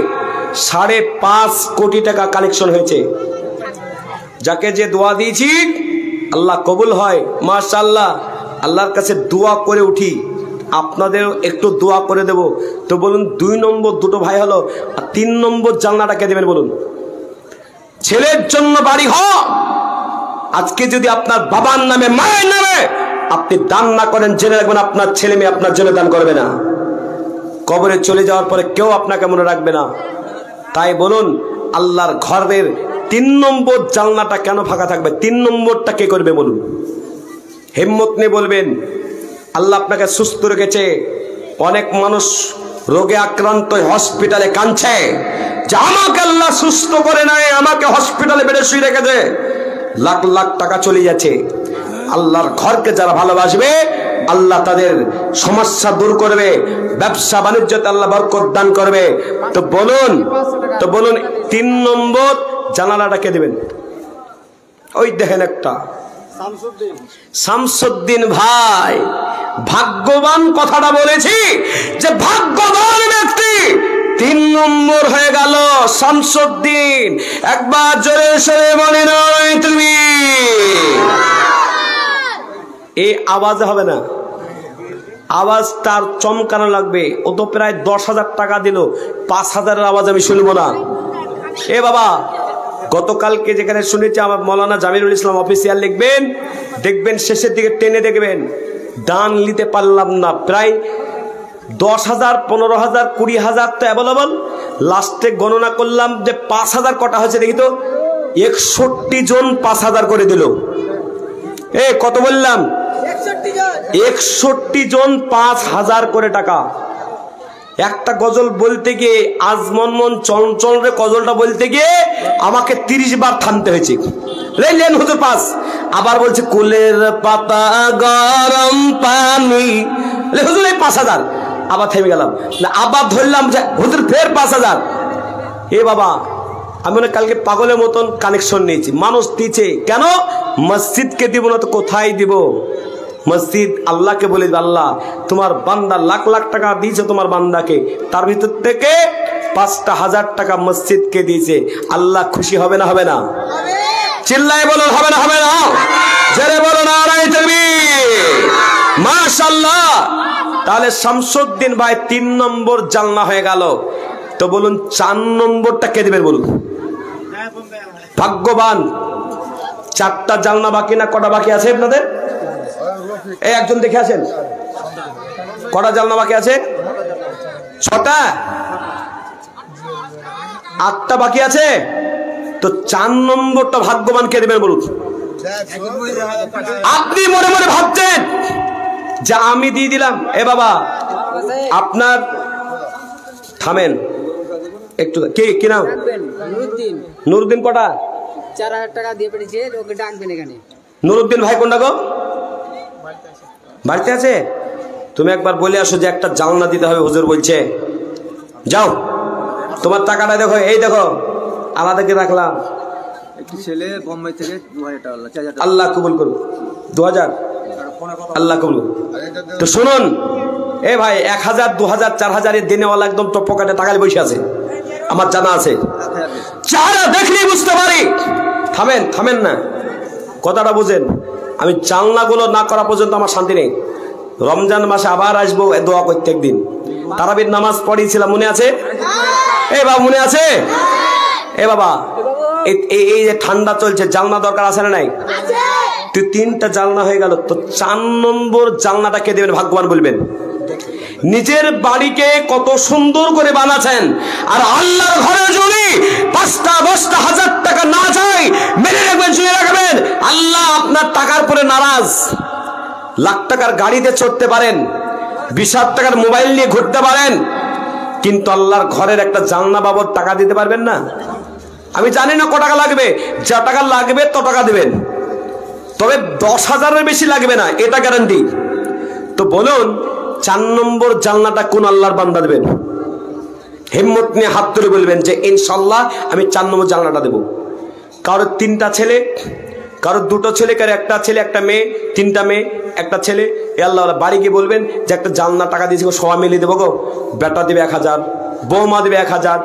5.5 কোটি টাকা কালেকশন হয়েছে। যাকে যে দোয়া দিয়েছি আল্লাহ কবুল হয়, মাশাআল্লাহ। আল্লাহর কাছে দোয়া করে উঠি, আপনাদের একটু দোয়া করে দেব। তো বলুন 2 নম্বর দুটো ভাই হলো, আর 3 নম্বর জানলাটাকে দেবেন বলুন। ছেলের জন্য বাড়ি হয়, আজকে যদি আপনার বাবার নামে মায়ের নামে আপনি দান না করেন, জেনে রাখবেন আপনার ছেলে মেয়ে আপনার জন্য দান করবে না, কবরে চলে যাওয়ার পরে কেউ আপনাকে মনে রাখবে না। তাই বলুন আল্লাহর ঘরের 3 নম্বর জানলাটা কেন ফাঁকা থাকবে? 3 নম্বরটা কে করবে বলুন? হিম্মত নিয়ে বলবেন। আল্লাহ আপনাকে সুস্থ রেখেছে, অনেক মানুষ রোগে আক্রান্ত হসপিটালে কাঁদছে যে আমাকে আল্লাহ সুস্থ করে নাই, আমাকে হসপিটালে বেডে শুয়ে রেখেছে, লাখ লাখ টাকা চলে যাচ্ছে। আল্লাহর ঘরকে যারা ভালোবাসবে আল্লাহ তাদের সমস্যা দূর করবে, ব্যবসা বাণিজ্যতে আল্লাহ বরকত দান করবে। তো বলুন 3 নম্বর জানালাটাকে দেবেন। ওই দেখেন একটা শামসুদ্দিন ভাই, ভাগ্যবান কথাটা বলেছি যে ভাগ্যবান ব্যক্তি 3 নম্বর হয়ে গেল শামসুদ্দিন। একবার জোরে সরে বলি নারায়ে তাকবীর। এই আওয়াজ হবে না, আওয়াজ তার চমকানো লাগবে। ও তো প্রায় 10,000 টাকা দিল, 5,000-এর আওয়াজ আমি শুনবো না। এ বাবা, গতকালকে যেখানে শুনেছি আমার মৌলানা জামিরুল ইসলাম অফিসিয়াল লিখবেন, দেখবেন শেষের দিকে টেনে দেখবেন দান নিতে পারলাম না, প্রায় 10,000, 15,000, 20,000 তো অ্যাভেলেবল। লাস্টে গণনা করলাম যে 5,000 কটা হয়েছে দেখি তো, 61 জন 5,000 করে দিল। কত বললাম? 61 জন 5,000 করে টাকা। একটা গজল বলতে গিয়ে আজমন চঞ্চল রে গজলটা বলতে গিয়ে আমাকে 30 বার থামতে হয়েছে। লেন হুজুর পাস, আবার বলছে কুলের পাতা গরম পানি, হুজুর এই 5,000, আবার থেমে গেলাম না, আবার ধরলাম যে হুজুর ফের 5,000। বাবা, আমি মনে কালকে পাগলের মতন কানেকশন নিয়েছি, মানুষ দিচ্ছে কেন? মসজিদকে দিব না তো কোথায় দিব? মসজিদ আল্লাহকে বলে দিবে, আল্লাহ তোমার বান্দা লাখ লাখ টাকা দিয়েছে তোমার বান্দাকে, তার ভিতর থেকে 5,000 টাকা মসজিদকে দিয়েছে, আল্লাহ খুশি হবে না? হবে না? চিল্লায় বলুন হবে না? হবে না? জোরে বলুন নারায়ে তাকবীর, মাশাআল্লাহ। তাহলে শামসুদ্দিন ভাই 3 নম্বর জানলা হয়ে গেল। তো বলুন 4 নম্বরটা কে দিবেন বলুন? ভাগ্যবান। 4টা জানলা বাকি না কটা বাকি আছে আপনাদের? একজন দেখে আসেন, কটা জানলা বাকি আছে? 6টা, 8টা বাকি আছে। তো 4 নম্বরটা ভাগ্যবান কে দিবেন বলুন? আপনি মনে মনে ভাবছেন যে আমি দিয়ে দিলাম। বাবা, আপনার থামেন একটু, কি নাম? নুরুদ্দিন। কটা? 4,000 টাকা দিয়ে পেয়েছে, ওকে ডাকবেন এখানে। নুরুদ্দিন ভাই কোনটা গো? বাড়িতে আছে। তো তুমি একবার বলে আসো যে একটা জানলা দিতে হবে, হুজুর বলছে যাও তোমার টাকাটা দেখো, এই দেখো আলাদা করে রাখলাম। একটি ছেলে বোম্বাই থেকে 2000 টাকা 4000 টাকা আল্লাহ কবুল করুন। 2000 আল্লাহ কবুল করুন। তো শুনুন এ ভাই, 1000 2000 4000 এর দিনেওয়ালা একদম তো পকেটে টাকা বসে আছে, আমার জানা আছে। চেহারা দেখলেই বুঝতে পারি। থামেন থামেন না, কথাটা বুঝেন। আমি জানলাগুলো না করা পর্যন্ত আমার শান্তি নেই। রমজান মাসে আবার আসবো দোয়া করতে, একদিন তারাবির নামাজ পড়িয়েছিলাম, মনে আছে? এ বাবা মনে আছে? এ বাবা এই যে ঠান্ডা চলছে, জানলা দরকার আছে না নাই? তুই 3টা জানলা হয়ে গেল, তো 4 নম্বর জানলাটা কে দেবেন? ভাগ্যবান বলবেন। নিজের বাড়িকে কত সুন্দর করে বানাচ্ছেন, আর আল্লাহর ঘরে যদি 5টা 10টা 1000 টাকা না যায়, মেনে রাখবেন, শুনে রাখবেন, আল্লাহ আপনার টাকার পরে নারাজ। লাখ টাকার গাড়িতে চড়তে পারেন, 20,000 টাকার মোবাইল নিয়ে ঘুরতে পারেন, কিন্তু আল্লাহর ঘরের একটা জানলা বাবদ টাকা দিতে পারবেন না। আমি জানি না ক টাকা লাগবে, যা টাকা লাগবে তত টাকা দিবেন, তবে 10,000-এর বেশি লাগবে না, এটা গ্যারান্টি। তো বলুন 4 নম্বর জানলাটা কোন আল্লাহর বান্দা দেবেন? হিম্মত নিয়ে হাত তুলে বলবেন যে ইনশাল্লাহ আমি 4 নম্বর জানলাটা দেব। কারোর 3টা ছেলে, কারোর 2টো ছেলে, কারোর 1টা ছেলে 1টা মেয়ে, 3টা মেয়ে 1টা ছেলে। এ আল্লাহ বাড়ি গিয়ে বলবেন যে একটা জানলা টাকা দিয়েছি গো, সবাই মিলিয়ে দেবো গো। বেটা দেবে 1000, বৌমা দেবে 1000,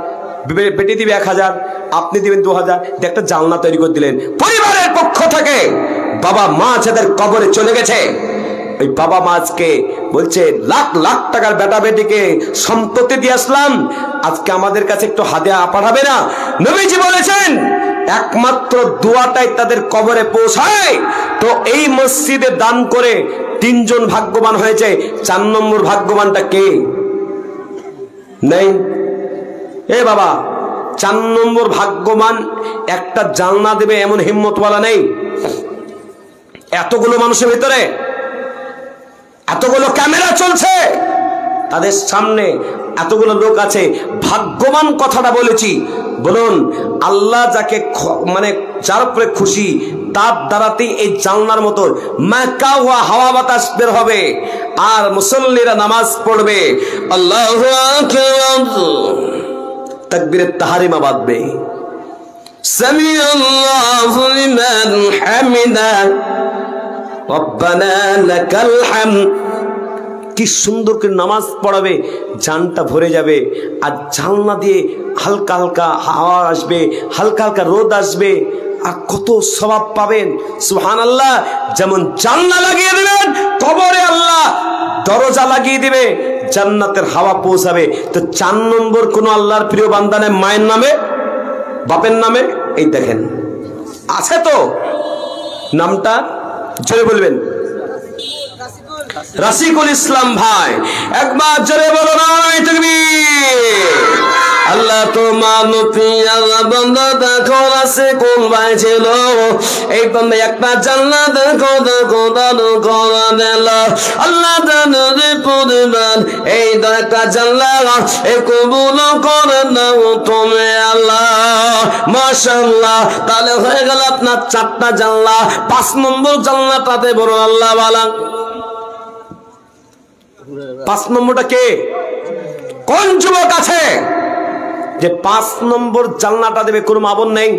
বেটি দিবে 1000, আপনি দিবেন 2000, একটা জানলা তৈরি করে দিলেন। পরিবারের পক্ষ থেকে বাবা মা যাদের কবরে চলে গেছে, ওই বাবা মা আজকে বলছে লাখ লাখ টাকার বেটা বেটিকে সম্পত্তি দিয়ে আসলাম, আজকে আমাদের কাছে একটু হাদিয়া পাঠাবে না? নবীজি বলেছেন একমাত্র দোয়াটাই তাদের কবরে পৌঁছায়। তো এই মসজিদে দান করে 3 জন ভাগ্যবান হয়েছে, 4 নম্বর ভাগ্যবানটা কে? নেই। এ বাবা 4 নম্বর ভাগ্যবান একটা জানলা দেবে এমন হিম্মতওয়ালা নেই। এতগুলো মানুষের ভিতরে এতগুলো ক্যামেরা চলছে, তাদের সামনে এতগুলো লোক আছে, ভাগ্যবান কথাটা বলেছি। বলুন আল্লাহ যাকে মানে যার উপরে খুশি তার দ্বারাতেই এই জানলার মতো মাকা ওয়া হাওয়া বাতাস বের হবে, আর মুসল্লিরা নামাজ পড়বে, আল্লাহু আকবার, তাকবীরে তাহরিমা বাঁধবে, সামিআল্লাহু লিমান হামিদা, রব্বানা লাকাল হামদ। কি সুন্দর করে নামাজ পড়াবে, জানটা ভরে যাবে। আর জানলা দিয়ে হালকা হালকা হাওয়া আসবে, হালকা হালকা রোদ আসবে, আর কত সওয়াব পাবেন। সুবহানাল্লাহ। যেমন জানলা লাগিয়ে দিবেন, কবরে আল্লাহ দরজা লাগিয়ে দিবে, জান্নাতের হাওয়া পৌঁছাবে। তো 4 নম্বর কোন আল্লাহর প্রিয় বান্দা নেই, মায়ের নামে বাপের নামে? এই দেখেন আছে তো, নামটা জোরে বলবেন। রাসিকুল ইসলাম ভাই, একবার জোরে বলো না তাকবীর। আল্লাহ তোমার নপিয়ার বান্দা দেখো রাসিকুল ভাই ছিল, এই বান্দা একটা জান্নাত দেখো দেখো দানো করা দিল। আল্লাহ জানে পরিমাণ এই একটা জান্নাত এ কবুল করে নাও তুমি আল্লাহ। মাশাআল্লাহ। তাহলে হয়ে গেল আপনার 4টা জানলা। 5 নম্বর জানলাটাতে বড় আল্লাহ বালা। 5 নম্বরটা কে? কোন যুবক আছে যে 5 নম্বর জানলাটা দেবে? কোন মা বোন নেই?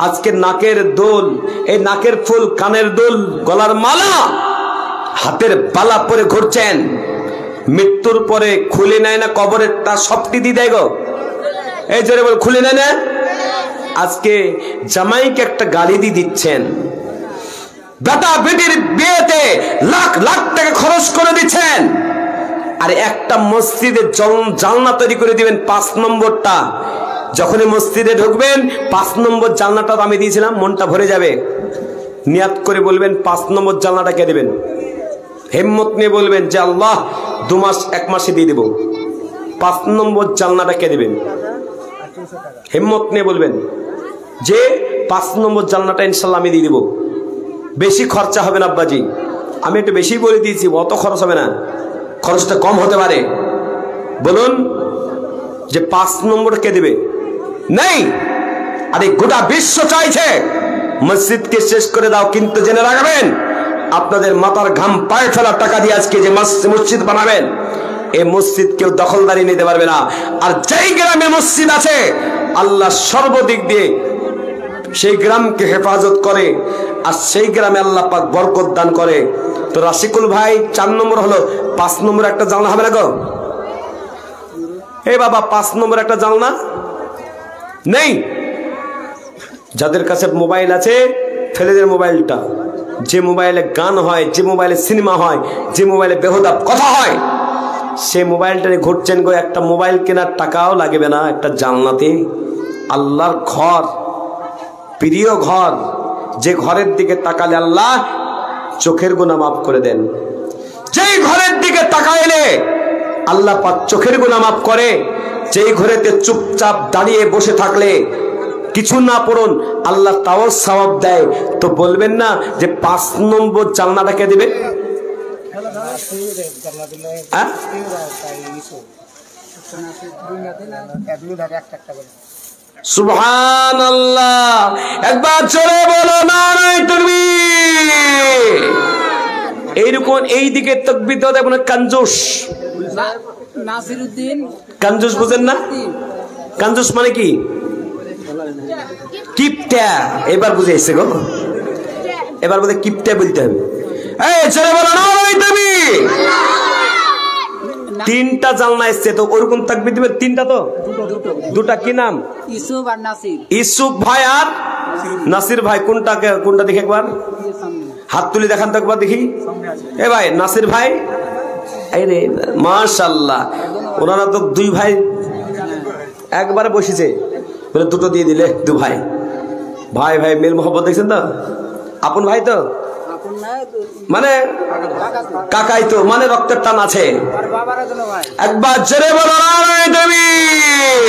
আজকে নাকের দোল, এই নাকের ফুল, কানের দোল, গলার মালা, হাতের বালা পরে ঘুরছেন, মৃত্যুর পরে খুলে নেয় না কবরের তা সবটি দিয়ে দেয় গো। এই জোরে বল, খুলে নেয় না? আজকে জামাইকে একটা গালি দিয়ে দিচ্ছেন, বেটা বেটির বিয়েতে লাখ লাখ টাকা খরচ করে দিচ্ছেন, আর একটা মসজিদে জানলা তৈরি করে দিবেন 5 নম্বরটা। যখনই মসজিদে ঢুকবেন 5 নম্বর জানলাটা আমি দিয়েছিলাম, মনটা ভরে যাবে। নিয়াত করে বলবেন 5 নম্বর জানলাটা কে দেবেন? হিম্মত নিয়ে বলবেন যে আল্লাহ 2 মাস 1 মাসে দিয়ে দেব। 5 নম্বর জানলাটা কে দেবেন? হিম্মত নিয়ে বলবেন যে 5 নম্বর জানলাটা ইনশাল্লাহ আমি দিয়ে দিব। বেশি খরচা হবে না আব্বাজি, আমি একটু বেশি বলে দিয়েছি, অত খরচ হবে না, খরচটা কম হতে পারে। বলুন যে 5 নম্বর কে দেবে? নেই। আরে গোটা বিশ্ব চাইছে মসজিদকে শেষ করে দাও, কিন্তু জেনে রাখবেন আপনাদের মাথার ঘাম পায়ে ফেলার টাকা দিয়ে আজকে যে মসজিদ বানাবেন, এই মসজিদ কেউ দখলদারি নিতে পারবে না। আর যেই গ্রামে মসজিদ আছে আল্লাহ সর্বদিক দিয়ে সেই গ্রামকে হেফাজত করে, আর সেই গ্রামে আল্লাহ পাক বরকত দান করে। তো রাশিকুল ভাই 4 নম্বর হলো, 5 নম্বর একটা জানলা হবে না গো? এই বাবা 5 নম্বর একটা জানলা নেই? যাদের কাছে মোবাইল আছে ফেলে দেন মোবাইলটা। যে মোবাইলে গান হয়, যে মোবাইলে সিনেমা হয়, যে মোবাইলে বেহুদা কথা হয়, সে মোবাইলটা নিয়ে ঘুরছেন গো। একটা মোবাইল কেনার টাকাও লাগবে না, একটা জান্নাতে আল্লাহর ঘর, প্রিয় ঘর, যে ঘরের দিকে তাকালে আল্লাহ চোখের গুনাহ মাফ করে দেন। যেই ঘরের দিকে তাকাইলে আল্লাহ পাক চোখের গুনাহ মাফ করে, যেই ঘরেতে চুপচাপ দাঁড়িয়ে বসে থাকলে কিছু না পড়ুন আল্লাহ তাও সওয়াব দেয়। তো বলবেন না যে 5 নম্বর জান্নাতটা কে দিবে? সুবহানাল্লাহ, একবার জোরে বলো নারায়ে তাকবীর। এইরকম এই দিকে তাকবীর দাও দেখুন। কাঞ্জুস, নাসিরউদ্দিন কাঞ্জুস বুঝেন না? কাঞ্জুস মানে কি? কিপটা। এবার বুঝে এসে গো, এবার বলে কিপটা বলতে হবে। এই জোরে বলো নারায়ে তাকবীর। 3টা জানলা এসছে, তো ওরকম তাকবীর দিবে 3টা। তো দুটা কি নাম? ইউসুফ আর নাসির। ইউসুফ ভাই আর নাসির ভাই। কোনটা দেখি একবার হাত তুলি দেখান তো একবার দেখি। এ ভাই নাসির ভাই, এই রে মাশাআল্লাহ, ওনারা তো 2 ভাই একবারে বসেছে, বলে 2টো দিয়ে দিলে। 2 ভাই, ভাই ভাই মেল মোহব্বত দেখছেন তো? আপন ভাই তো, মানে কাকাই তো, মানে রক্তের টান আছে। একবার জোরে বলো নারায়ে তাকবীর।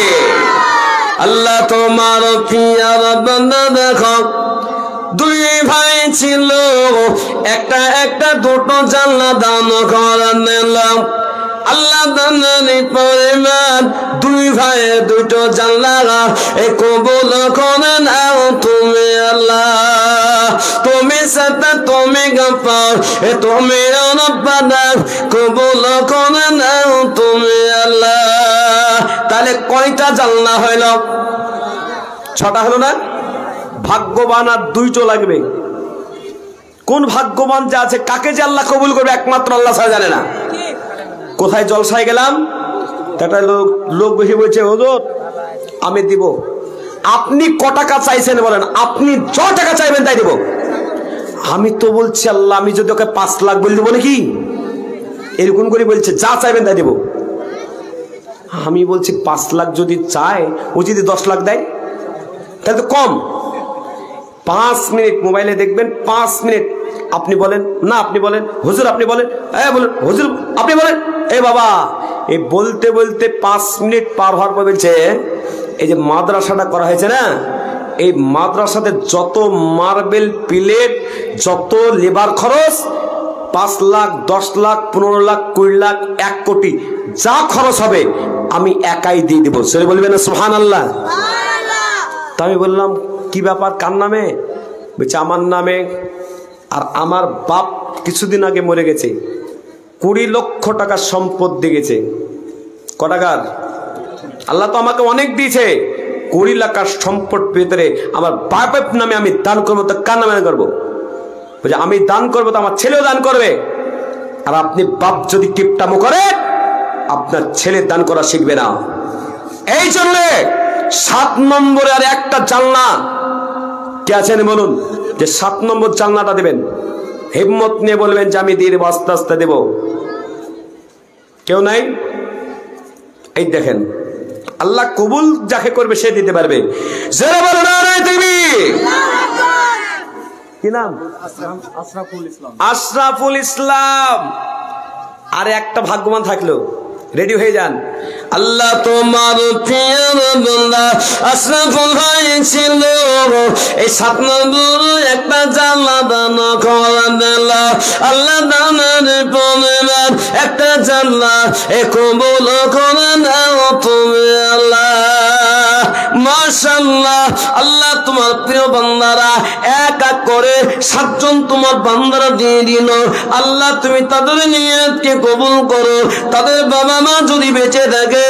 আল্লাহ তোমার পিয়ার বান্দা দেখো, 2 ভাই ছিল, একটা 2টো জানলা দান করে নিলাম। আল্লাহ দানানি পরিমাণ 2 ভাইয়ের 2টো জানলা কবুল করে নাও তুমি আল্লাহ। তুমি সাথে তুমি গফার, তুমি রব্বানা, কবুল করে নাও তুমি আল্লাহ। তাহলে কয়টা জানলা হইল? 6টা হলো না? ভাগ্যবান আর 2টো লাগবে। কোন ভাগ্যবান যে আছে, কাকে যে আল্লাহ কবুল করবে একমাত্র আল্লাহ ছাড়া জানে না। কোথায় জলসায় গেলাম, একটা লোক বসে বলছে হুজুর আমি দিব। আপনি ক টাকা চাইছেন বলেন? আপনি যত টাকা চাইবেন তাই দিব। আমি তো বলছি আল্লাহ, আমি যদি ওকে 5 লাখ বলে দেবো নাকি? এরকম করে বলছে যা চাইবেন তাই দেব। আমি বলছি 5 লাখ যদি চায়, ও যদি 10 লাখ দেয় তাহলে তো কম। 5 মিনিট মোবাইলে দেখবেন, 5 মিনিট আপনি বলেন না, আপনি বলেন হুজুর, আপনি বলেন বলেন হুজুর, আপনি বলেন। বাবা, এই বলতে বলতে 5 মিনিট পার হওয়ার পর বলছে এই যে মাদ্রাসাটা করা হয়েছে না, এই মাদ্রাসাতে যত মার্বেল প্লেট, যত লেবার খরচ, 5 লাখ 10 লাখ 15 লাখ 20 লাখ 1 কোটি যা খরচ হবে আমি একাই দিয়ে দেবো। সেটা বলবেন না সুবহানাল্লাহ? তা আমি বললাম কি ব্যাপার, কার নামে? বলছে আমার নামে। আর আমার বাপ কিছুদিন আগে মরে গেছে, 20 লক্ষ টাকা সম্পদ দিয়ে গেছে। ক টাকার? আল্লাহ তো আমাকে অনেক দিয়েছে। 20 লাখ সম্পদ ভেতরে আমার বাপের নামে আমি দান করবো, তো কার নামে করবো? বলছে আমি দান করবো তো আমার ছেলেও দান করবে। আর আপনি বাপ যদি কিপটামো করে, আপনার ছেলে দান করা শিখবে না। এই জন্য 7 নম্বরে আর একটা জানলা কে আছেন বলুন, যে 7 নম্বর জানলাটা দেবেন। হিম্মত নিয়ে বলবেন যে আমি দিয়ে দেবো, আস্তে আস্তে দেবো। কেউ নাই? এই দেখেন, আল্লাহ কবুল যাকে করবে সে দিতে পারবে। যারা বলো নারায়ে তাকবীর। কি নাম? আশরাফুল ইসলাম। আর একটা ভাগ্যবান থাকলো, রেডি হয়ে যান। আল্লাহ তোমার প্রিয় বান্দা আশরাফুল ভাই ছিল, এই 7 নম্বর একটা জানলা দান করে দিল। আল্লাহ দানের পরিমাণ একটা জানলা কবুল করে নাও তুমি আল্লাহ। মাশাআল্লাহ, আল্লাহ তোমার প্রিয় বান্দারা এক এক করে 7 জন তোমার বান্দারা দিয়ে দিল। আল্লাহ তুমি তাদের নিয়তকে কবুল করো। তাদের বাবা মা যদি বেঁচে থাকে